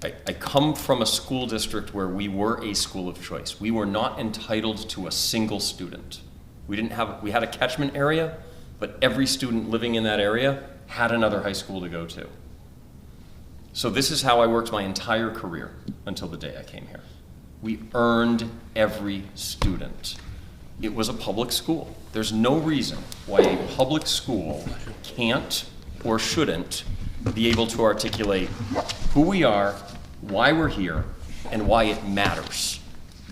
I come from a school district where we were a school of choice. We were not entitled to a single student. We had a catchment area, but every student living in that area had another high school to go to. So this is how I worked my entire career until the day I came here. We earned every student. it was a public school. There's no reason why a public school can't or shouldn't be able to articulate who we are, why we're here, and why it matters,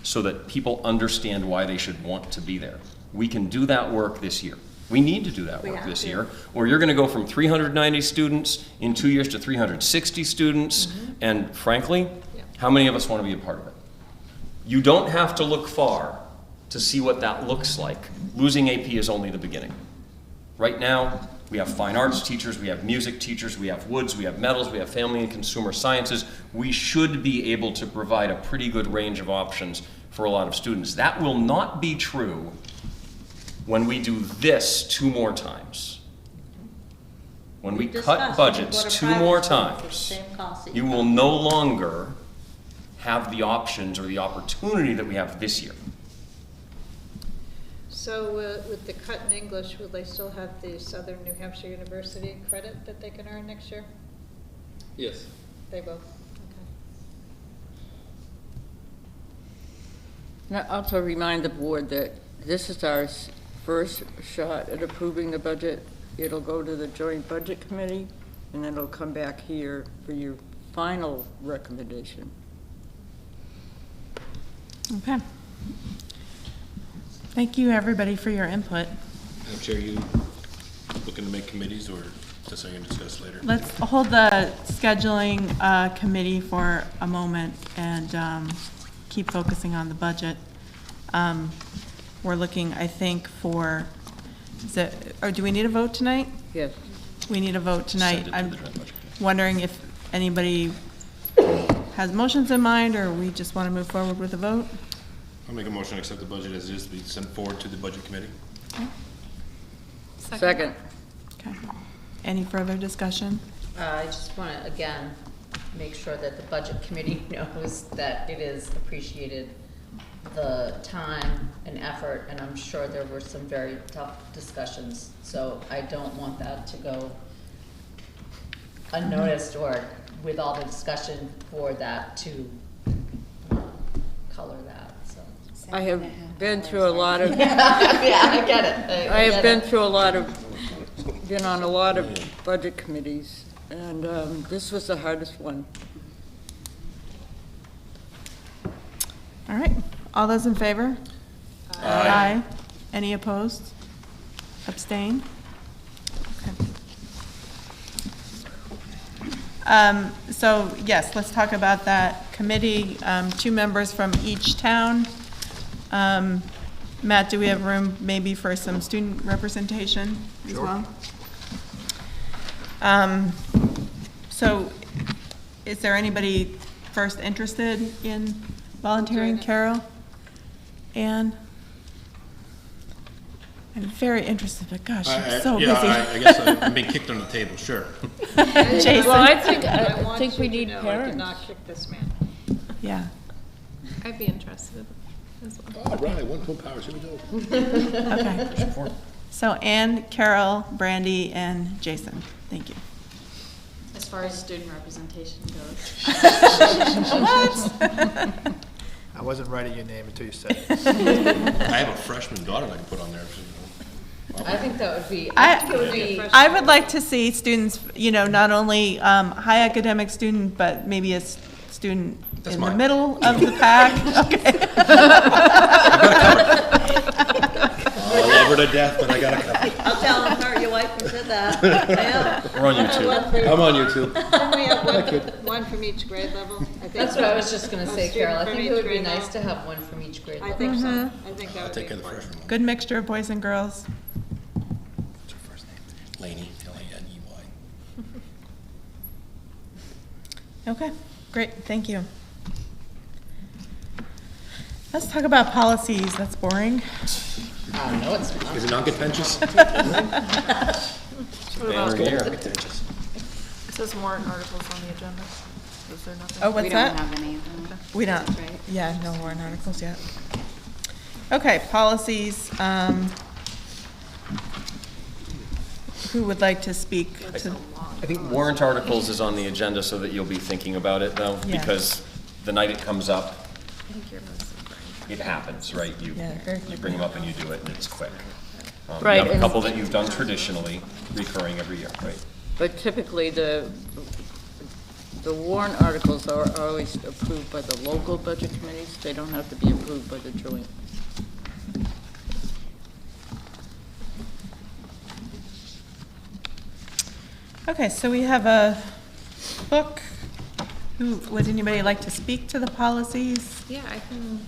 so that people understand why they should want to be there. We can do that work this year. We need to do that work this year, or you're gonna go from 390 students in 2 years to 360 students, and frankly, how many of us wanna be a part of it? You don't have to look far to see what that looks like. Losing AP is only the beginning. Right now, we have fine arts teachers, we have music teachers, we have woods, we have metals, we have family and consumer sciences. We should be able to provide a pretty good range of options for a lot of students. That will not be true when we do this 2 more times. When we cut budgets 2 more times, you will no longer have the options or the opportunity that we have this year. So with the cut in English, will they still have the Southern New Hampshire University credit that they can earn next year? Yes. They will, okay. And I also remind the board that this is our first shot at approving the budget. It'll go to the joint budget committee, and then it'll come back here for your final recommendation. Okay. Thank you, everybody, for your input. Madam Chair, you looking to make committees, or just something to discuss later? Let's hold the scheduling committee for a moment and keep focusing on the budget. We're looking, I think, for, or do we need a vote tonight? Yes. We need a vote tonight. Send it to I'm the joint budget. wondering if anybody has motions in mind, or we just want to move forward with a vote? I'll make a motion to accept the budget as is, to be sent forward to the budget committee. Second. Okay. Any further discussion? I just want to, again, make sure that the budget committee knows that it is appreciated, the time and effort, and I'm sure there were some very tough discussions. So I don't want that to go unnoticed or with all the discussion for that to color that, so. I have been through a lot of, Yeah, I get it. I have get been it. through a lot of, been on a lot of budget committees, and this was the hardest one. All right. All those in favor? Aye. Any opposed? Abstain? Okay. So, yes, let's talk about that committee. 2 members from each town. Matt, do we have room maybe for some student representation as well? So, is there anybody first interested in volunteering? Carol? Anne? I'm very interested, but gosh, I'm so busy. I guess I'm being kicked on the table, sure. Jason? Well, I want think we you to need know I parents. did not kick this man. Yeah. I'd be interested as well. All right, 1 full powers, here we go. Okay. So Anne, Carol, Brandy, and Jason. Thank you. As far as student representation goes. I wasn't writing your name until you said it. I have a freshman daughter that I can put on there. I think that would be, I think it would be, I would like to see students, not only high academic student, but maybe a student That's in the mine. middle of the pack. Okay. I love her to death, but I got a couple. I'll tell her, your wife who said that. Yeah. We're on YouTube. I'm on YouTube. Didn't we have one from each grade level? I think that's what I was just gonna A say, student Carol. I from think each it would be grade nice level. to have one from each grade I level. think so. I think that I'll would take be care of the important. freshman one. Good mixture of boys and girls. What's her first name? Laney, Laney. Okay, great, thank you. Let's talk about policies. That's boring. No, it's not. Is it non-contentious? Banner year. Contentious. It says warrant articles on the agenda. Is there nothing? Oh, what's We that? don't have any of them. We don't. That's right. Yeah, no warrant articles yet. Okay, policies. Who would like to speak to? I think warrant articles is on the agenda so that you'll be thinking about it, though, Yeah. because the night it comes up, I think you're mostly it happens, right? You bring them up and you do it, and it's quick. Right, You have a and- couple that you've done traditionally, recurring every year, right? But typically, the warrant articles are always approved by the local budget committees. They don't have to be approved by the joint. Okay, so we have a book. Would anybody like to speak to the policies Yeah, I can.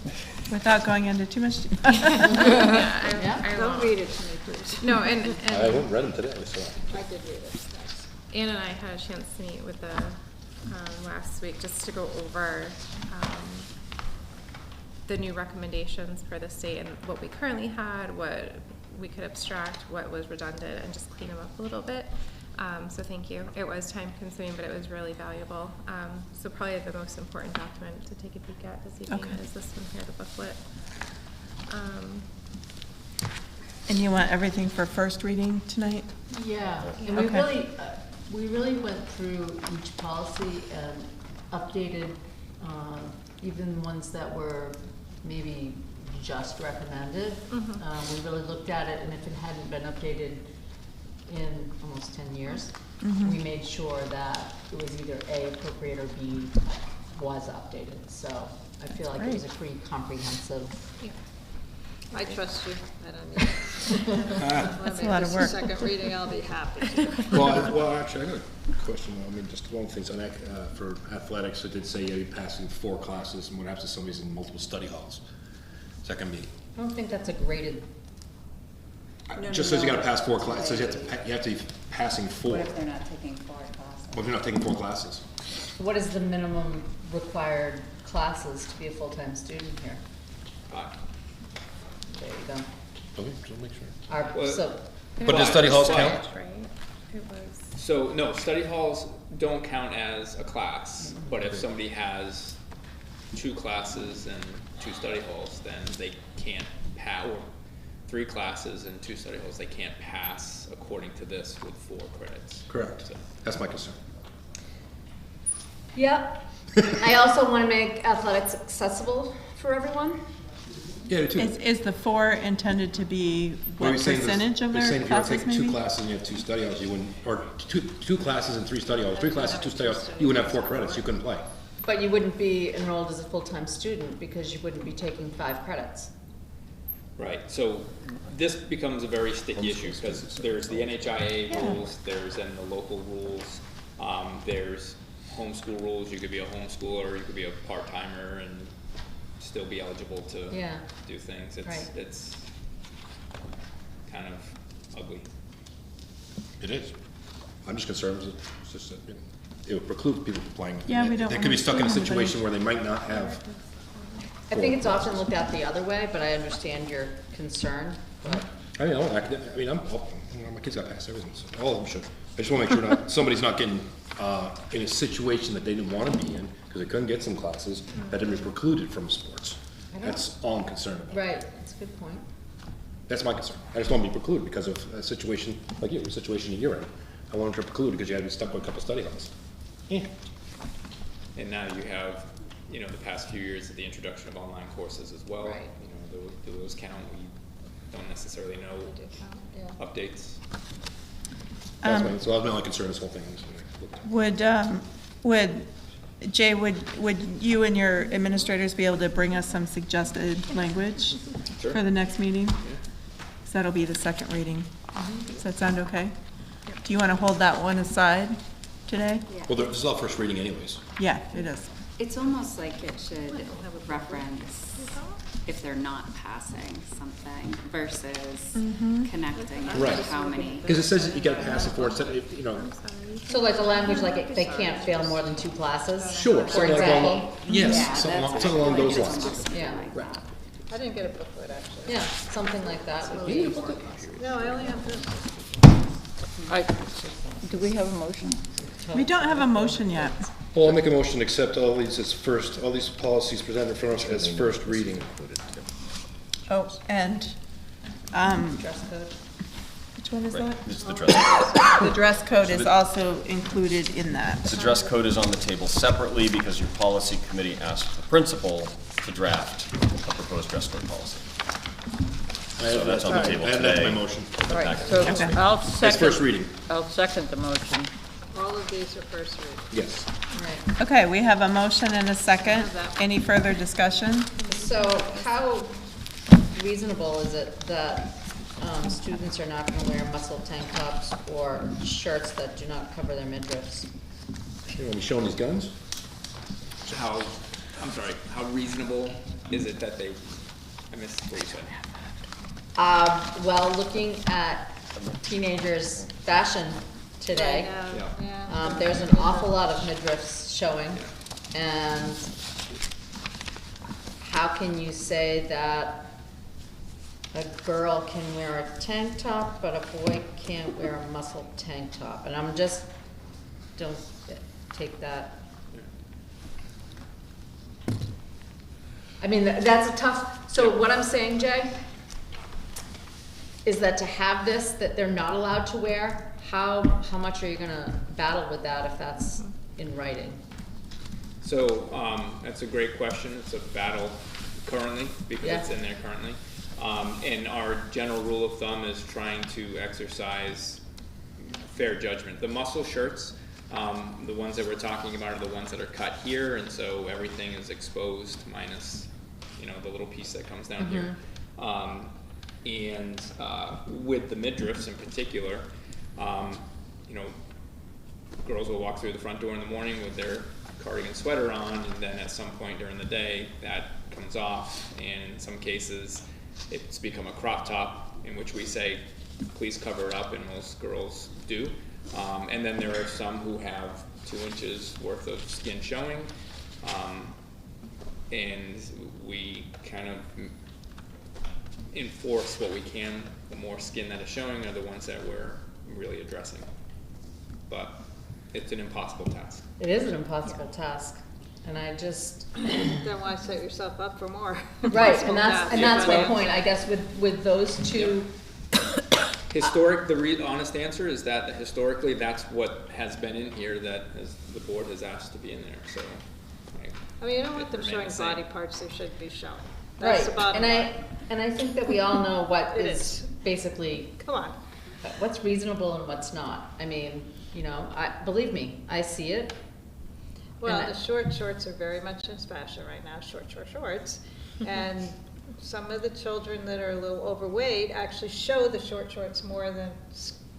without going into too much? Yeah, I Don't won't. read it to me, please. No, and I haven't read them today, so. I did read it. Thanks. Ann and I had a chance to meet with the, last week just to go over, the new recommendations for the state and what we currently had, what we could abstract, what was redundant, and just clean them up a little bit. So thank you. It was time consuming, but it was really valuable. So probably the most important document to take a peek at this evening Okay. is this one here, the booklet. And you want everything for first reading tonight? Yeah, and Okay. we really went through each policy and updated, even ones that were maybe just recommended. We really looked at it, and if it hadn't been updated in almost 10 years, we made sure that it was either A, appropriate, or B, was updated. So I feel like it was a pretty comprehensive. I trust you. I don't need it. That's a lot of work. Second reading, I'll be happy. Well, actually, I got a question. I mean, just one of the things on for athletics, it did say you'd be passing 4 classes, and what happens if somebody's in multiple study halls? Is that gonna be? I don't think that's a graded. Just says you gotta pass 4 classes, says you have to be passing 4. What if they're not taking 4 classes? What if you're not taking 4 classes? What is the minimum required classes to be a full-time student here? 5. There you go. Okay, just make sure. But does study halls But- count? Right? It was. So, no, study halls don't count as a class, but if somebody has 2 classes and 2 study halls, then they can't or 3 classes and 2 study halls, they can't pass according to this with 4 credits. Correct. So- That's my concern. Yep. I also want to make athletics accessible for everyone. Yeah, too. Is the 4 intended to be what percentage of They're saying their if you're classes taking 2 maybe? classes and you have 2 study halls, you wouldn't, or 2 classes and 3 study halls, 3 classes, 2 study halls, you wouldn't have 4 credits, you couldn't play. But you wouldn't be enrolled as a full-time student because you wouldn't be taking 5 credits. Right, so this becomes a very sticky issue, because there's the NHIA rules, there's then the local rules, there's homeschool rules, you could be a homeschooler, you could be a part-timer and still be eligible to do things. Right. It's kind of ugly. It is. I'm just concerned, it's just that, you know, it would preclude people from playing. Yeah, we don't They could be stuck in a wanna screw situation where they might not have. I think it's often looked at the other way, but I understand your concern, but. I mean, my kids got past everything, so all of them should. I just wanna make sure somebody's not getting, in a situation that they didn't wanna be in, because they couldn't get some classes, that they'd be precluded from sports. That's all I'm concerned about. Right, that's a good point. That's my concern. I just don't want to be precluded because of a situation like you, a situation you're in. I want to preclude because you had to be stuck with a couple study halls. Yeah. And now you have, the past few years of the introduction of online courses as well. Right. Do those count? We don't necessarily know updates. So that was my only concern, this whole thing. Jay, would you and your administrators be able to bring us some suggested language Sure. for the next meeting? Because that'll be the second reading. Does that sound okay? Do you want to hold that one aside today? Well, this is all first reading anyways. Yeah, it is. It's almost like it should reference if they're not passing something versus connecting Right. how many. Because it says that you got to pass it for, you know. So like a language like they can't fail more than 2 classes? Sure. For something like example? along- Yes, something along those lines. Yeah, I didn't get a booklet, actually. yeah, something like that would be. No, I only have this. Do we have a motion? We don't have a motion yet. Well, I'll make a motion to accept all these policies presented in front of us as first reading. Oh, and, Dress code. which one is that? This is the dress code. The dress code is also included in that. The dress code is on the table separately because your policy committee asked the principal to draft the proposed dress code policy. I So have that's on the table I have that in today. my motion. All right, packet. so Okay. I'll That's second. first reading. I'll second the motion. All of these are first read. Yes. Right. Okay, we have a motion and a second. Any further discussion? So how reasonable is it that students are not going to wear muscle tank tops or shirts that do not cover their midriffs? You want me showing these guns? How, I'm sorry, how reasonable is it that they, I missed what you said. Well, looking at teenagers' fashion today, there's an awful lot of midriffs showing, and how can you say that a girl can wear a tank top, but a boy can't wear a muscle tank top? And I'm just, don't take that. I mean, that's a tough, so what I'm saying, Jay, is that to have this, that they're not allowed to wear, how much are you gonna battle with that if that's in writing? So, that's a great question. It's a battle currently, because it's Yeah. in there currently. And our general rule of thumb is trying to exercise fair judgment. The muscle shirts, the ones that we're talking about are the ones that are cut here, and so everything is exposed minus, the little piece that comes down here. And with the midriffs in particular, girls will walk through the front door in the morning with their cardigan sweater on, and then at some point during the day that comes off, and in some cases it's become a crop top, in which we say please cover it up, and most girls do. And then there are some who have 2 inches worth of skin showing, and we kind of enforce what we can. The more skin that is showing are the ones that we're really addressing. But it's an impossible task. It is an impossible task, and I just. Then why set yourself up for more? Right, impossible and tasks? that's my point, I guess, with those two. The honest answer is that historically that's what has been in here, that the board has asked to be in there, so. I mean, you don't want them it remains showing the same. body parts they shouldn't be showing. That's Right, the bottom line. and I think that we all know what It is is. basically, Come on. what's reasonable and what's not. I mean, believe me, I see it. Well, And the short shorts are very much in fashion right now, shorts. And some of the children that are a little overweight actually show the short shorts more than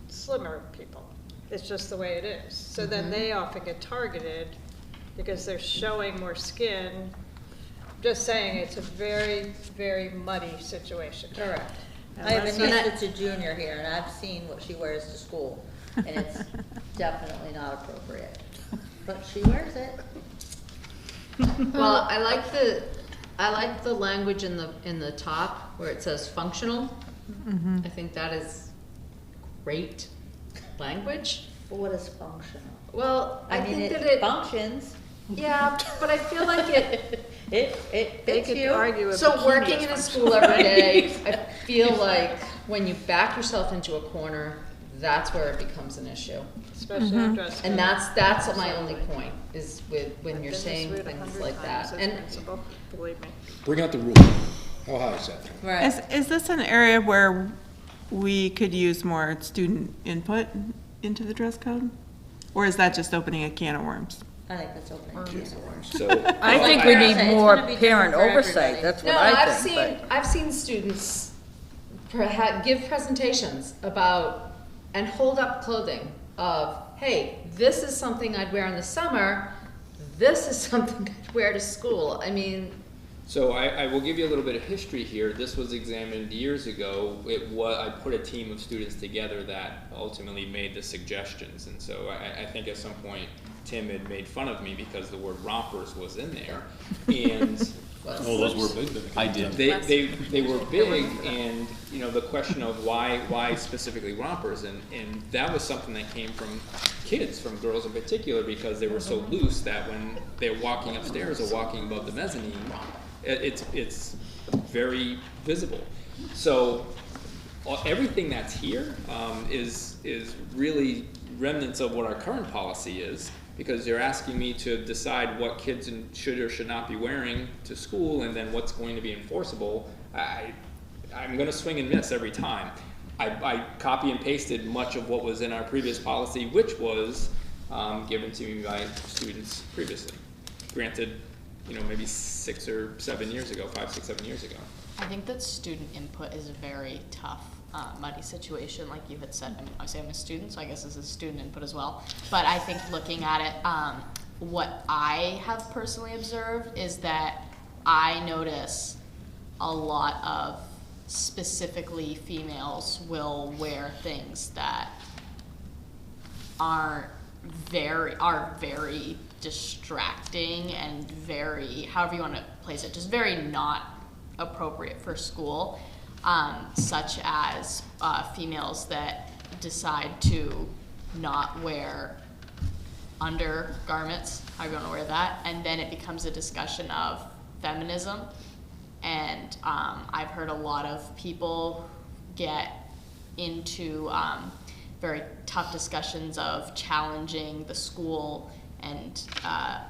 slimmer people. It's just the way it is. So then they often get targeted because they're showing more skin. Just saying, it's a very, very muddy situation. Correct. And I have a let's niece not- that's a junior here, and I've seen what she wears to school, and it's definitely not appropriate. But she wears it. Well, I like the language in the top where it says functional. I think that is great language. Well, what is functional? Well, I mean, think that it functions. Yeah, but I feel like it. It They fits could you. argue a So bikini working is in a functional. school every day, I feel like when you back yourself into a corner, that's where it becomes an issue. Especially on dress And code. that's my only point, is when I've you're been this saying route things 100 like times that. as And principal, believe me. Bring out the rule. How high is that? Right. Is this an area where we could use more student input into the dress code? Or is that just opening a can of worms? I think that's opening. So. I think we need It's more gonna be parent different for oversight, everybody. that's what no, I think. I've seen students give presentations about, and hold up clothing of, hey, this is something I'd wear in the summer, this is something I'd wear to school. I mean, So I will give you a little bit of history here. This was examined years ago. I put a team of students together that ultimately made the suggestions. And so I think at some point Tim had made fun of me because the word rompers was in there. And Oh, those were big. I did. they were big, and the question of why specifically rompers, and that was something that came from kids, from girls in particular, because they were so loose that when they're walking upstairs or walking above the mezzanine, it's very visible. So everything that's here is really remnants of what our current policy is, because you're asking me to decide what kids should or should not be wearing to school, and then what's going to be enforceable. I'm going to swing and miss every time. I copy and pasted much of what was in our previous policy, which was given to me by students previously. Granted, maybe 6 or 7 years ago, 5, 6, 7 years ago. I think that student input is a very tough, muddy situation, like you had said. I say I'm a student, so I guess this is student input as well. But I think looking at it, what I have personally observed is that I notice a lot of specifically females will wear things that are very distracting and very, however you want to place it, just very not appropriate for school, such as females that decide to not wear undergarments, however you want to wear that, and then it becomes a discussion of feminism. And I've heard a lot of people get into very tough discussions of challenging the school and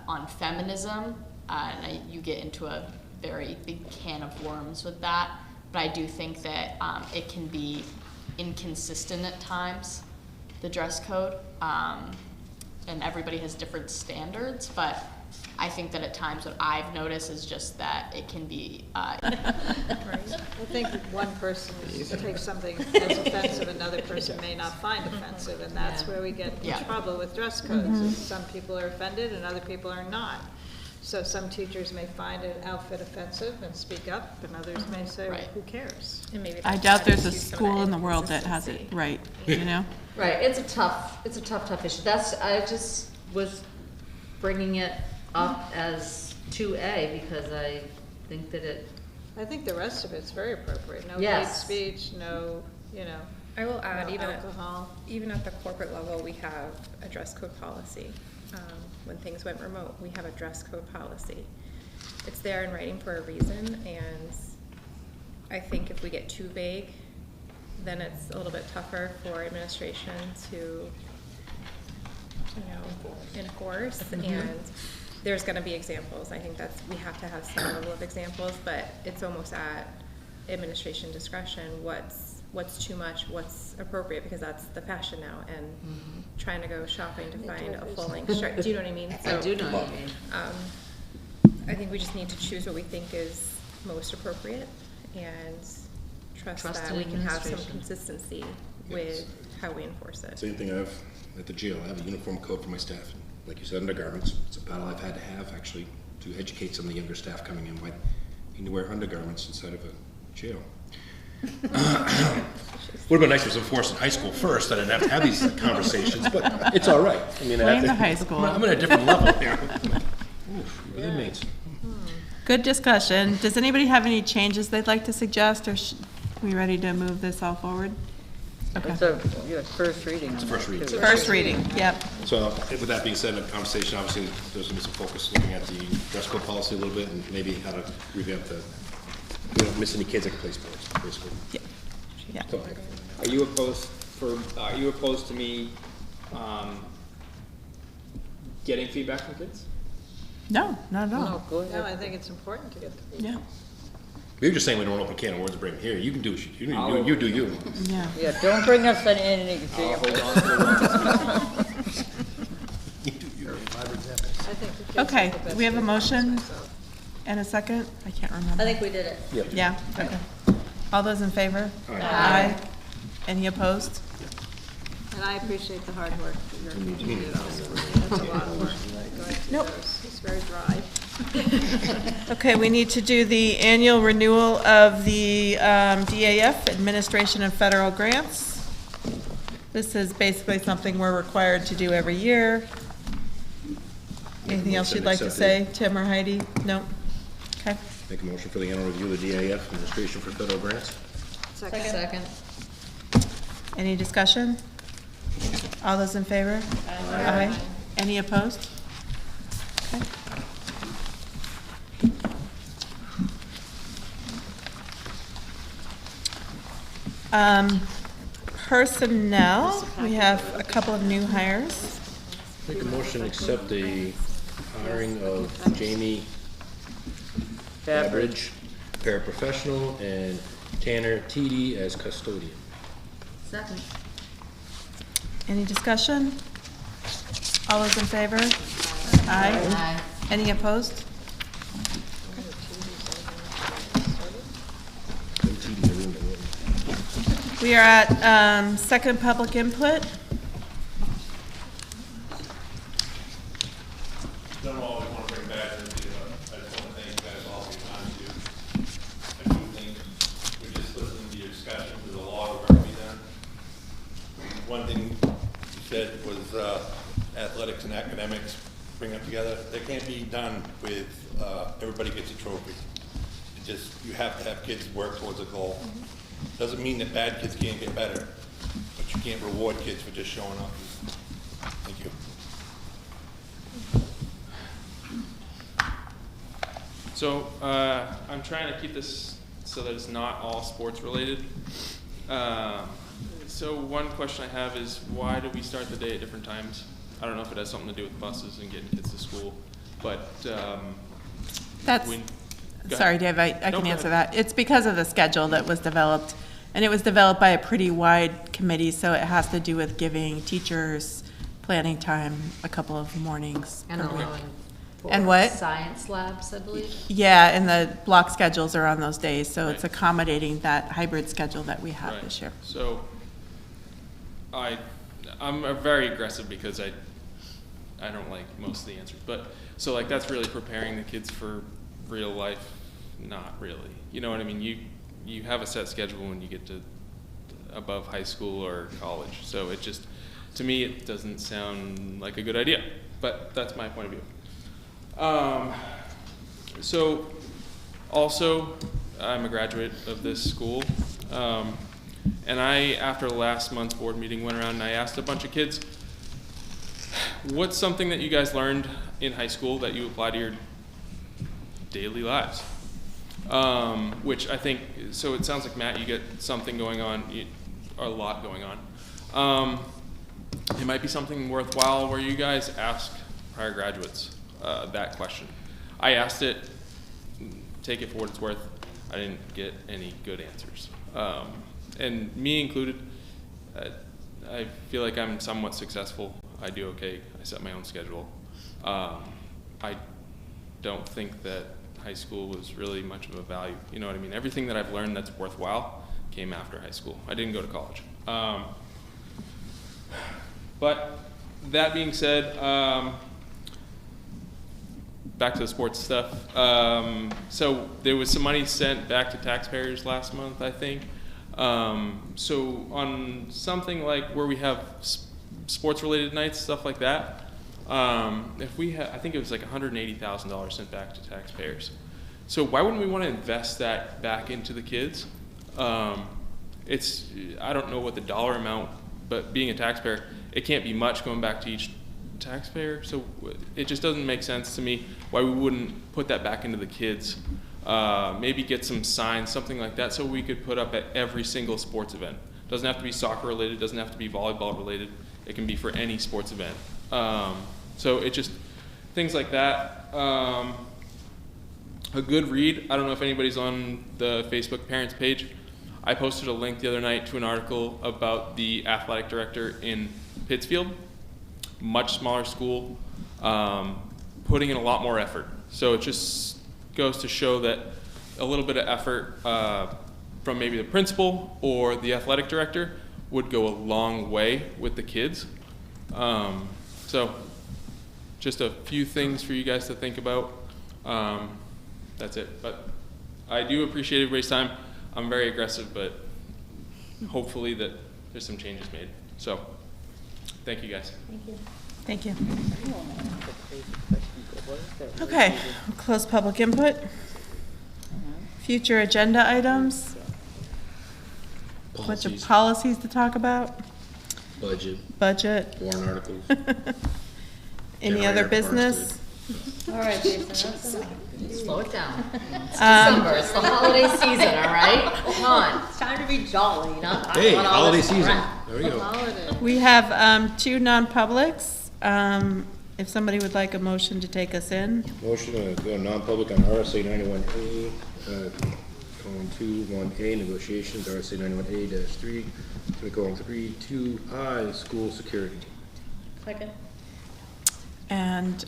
on feminism, and you get into a very big can of worms with that. But I do think that it can be inconsistent at times, the dress code, and everybody has different standards, but I think that at times what I've noticed is just that it can be. I think one person takes something as offensive, another person may not find offensive, and that's where we get in trouble with dress codes. Is some people are offended and other people are not. So some teachers may find an outfit offensive and speak up, and others may say, well, who cares? And maybe I doubt there's a school in the world that has it right, Right, it's a tough issue. I just was bringing it up as 2A because I think that I think the rest of it's very appropriate. No hate Yes. speech, no, I will add, no even alcohol. even at the corporate level, we have a dress code policy. When things went remote, we have a dress code policy. It's there in writing for a reason, and I think if we get too vague, then it's a little bit tougher for administration to, enforce. And there's going to be examples. I think we have to have some level of examples, but it's almost at administration discretion what's too much, what's appropriate, because that's the fashion now, and trying to go shopping to find a full-length shirt. Do you know what I mean? I do know what you mean. I think we just need to choose what we think is most appropriate and trust that we can have some consistency with how we enforce it. Same thing I have at the jail. I have a uniform code for my staff. Like you said, undergarments. It's a battle I've had to have, actually, to educate some of the younger staff coming in. Why you need to wear undergarments inside of a jail. Would have been nice if it was enforced in high school first. I didn't have to have these conversations, but it's all right. I mean, Blame the high school. I'm at a different level here. Inmates. Good discussion. Does anybody have any changes they'd like to suggest, or are we ready to move this all forward? Okay. It's a first reading. It's first reading. First reading, yep. So with that being said, in the conversation, obviously, there's going to be some focus looking at the dress code policy a little bit and maybe how to revamp we don't miss any kids that can play sports, basically. Yeah. So, Are you opposed to me getting feedback from kids? No, not at all. No, go No, I ahead. think it's important to get the feedback. Yeah, You're just saying we don't open a can of worms and bring them here. You can do what you do you. yeah. Yeah, don't bring us any I'll examples. hold on to one. You do you. I think the kids Okay, have the best we have a response motion myself. and a second? I can't remember. I think we did it. Yeah, okay. All those in favor? Aye. Any opposed? And I appreciate the hard work that you're doing also. That's a lot of work going through Nope. those. It's very dry. Okay, we need to do the annual renewal of the DAF, Administration and Federal Grants. This is basically something we're required to do every year. Anything else you'd like to say, Tim or Heidi? No? Okay. Make a motion for the annual review of the DAF, Administration for Federal Grants. Second. Any discussion? All those in favor? Aye. Any opposed? Okay. Personnel, we have a couple of new hires. Make a motion to accept the hiring of Jamie Babbage, paraprofessional, and Tanner Teedy as custodian. Second. Any discussion? All those in favor? Aye. Aye. Any opposed? We are at second public input. Don't always want to bring back into I just want to thank you guys all for your time too. I do think we're just listening to your discussion, there's a lot of work to be done. One thing you said was athletics and academics bring up together. That can't be done with everybody gets a trophy. It just, you have to have kids work towards a goal. Doesn't mean that bad kids can't get better, but you can't reward kids for just showing up. Thank you. So I'm trying to keep this so that it's not all sports related. So one question I have is, why do we start the day at different times? I don't know if it has something to do with buses and getting kids to school, but That's, sorry, Dave, I can answer that. It's because of the schedule that was developed, and it was developed by a pretty wide committee, so it has to do with giving teachers planning time a couple of mornings And per week. allowing for And what? science labs, I believe. Yeah, and the block schedules are on those days, so it's Right. accommodating that hybrid schedule that we have Right. this year. So I'm very aggressive because I don't like most of the answers, but so like that's really preparing the kids for real life. Not really, you know what I mean? You have a set schedule when you get to above high school or college, so it just, to me, it doesn't sound like a good idea, but that's my point of view. So also, I'm a graduate of this school, and I, after last month's board meeting, went around and I asked a bunch of kids, what's something that you guys learned in high school that you apply to your daily lives? Which I think, so it sounds like, Matt, you get something going on, or a lot going on. It might be something worthwhile where you guys ask prior graduates that question. I asked it, take it for what it's worth. I didn't get any good answers. And me included, I feel like I'm somewhat successful. I do okay. I set my own schedule. I don't think that high school was really much of a value. You know what I mean? Everything that I've learned that's worthwhile came after high school. I didn't go to college. But that being said, back to the sports stuff. So there was some money sent back to taxpayers last month, I think. So on something like where we have sports-related nights, stuff like that, if we I think it was like $180,000 sent back to taxpayers. So why wouldn't we want to invest that back into the kids? I don't know what the dollar amount, but being a taxpayer, it can't be much going back to each taxpayer. So it just doesn't make sense to me why we wouldn't put that back into the kids. Maybe get some signs, something like that, so we could put up at every single sports event. Doesn't have to be soccer related, doesn't have to be volleyball related. It can be for any sports event. So it just, things like that. A good read, I don't know if anybody's on the Facebook parents page. I posted a link the other night to an article about the athletic director in Pittsfield, much smaller school, putting in a lot more effort. So it just goes to show that a little bit of effort from maybe the principal or the athletic director would go a long way with the kids. So just a few things for you guys to think about. That's it. But I do appreciate everybody's time. I'm very aggressive, but hopefully that there's some changes made. So thank you guys. Thank you. Okay, we'll close public input. Future agenda items. Bunch of policies to talk about. Budget. Warrant articles. Any other Generator, business? All right, Jason, that's enough. Slow it down. It's December, it's the holiday season, all right? Come on. It's time to be jolly, not talk Hey, about all holiday this season. crap. There we go. Holiday. We have 2 non-publics. If somebody would like a motion to take us in, Motion to go non-public on RSA 91A, colon 2, 1A, negotiations, RSA 91A-3, colon 3, 2I, school security. Second. and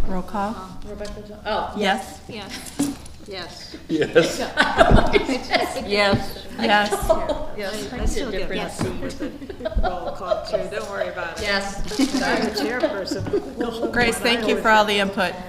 roll call. Rebecca, oh, Yes? Yes. Yes. Yes. Yes. Yes. Yes, I still get messy with the roll call too, don't worry about it. Yes. I'm the chairperson. Grace, thank you for all the input.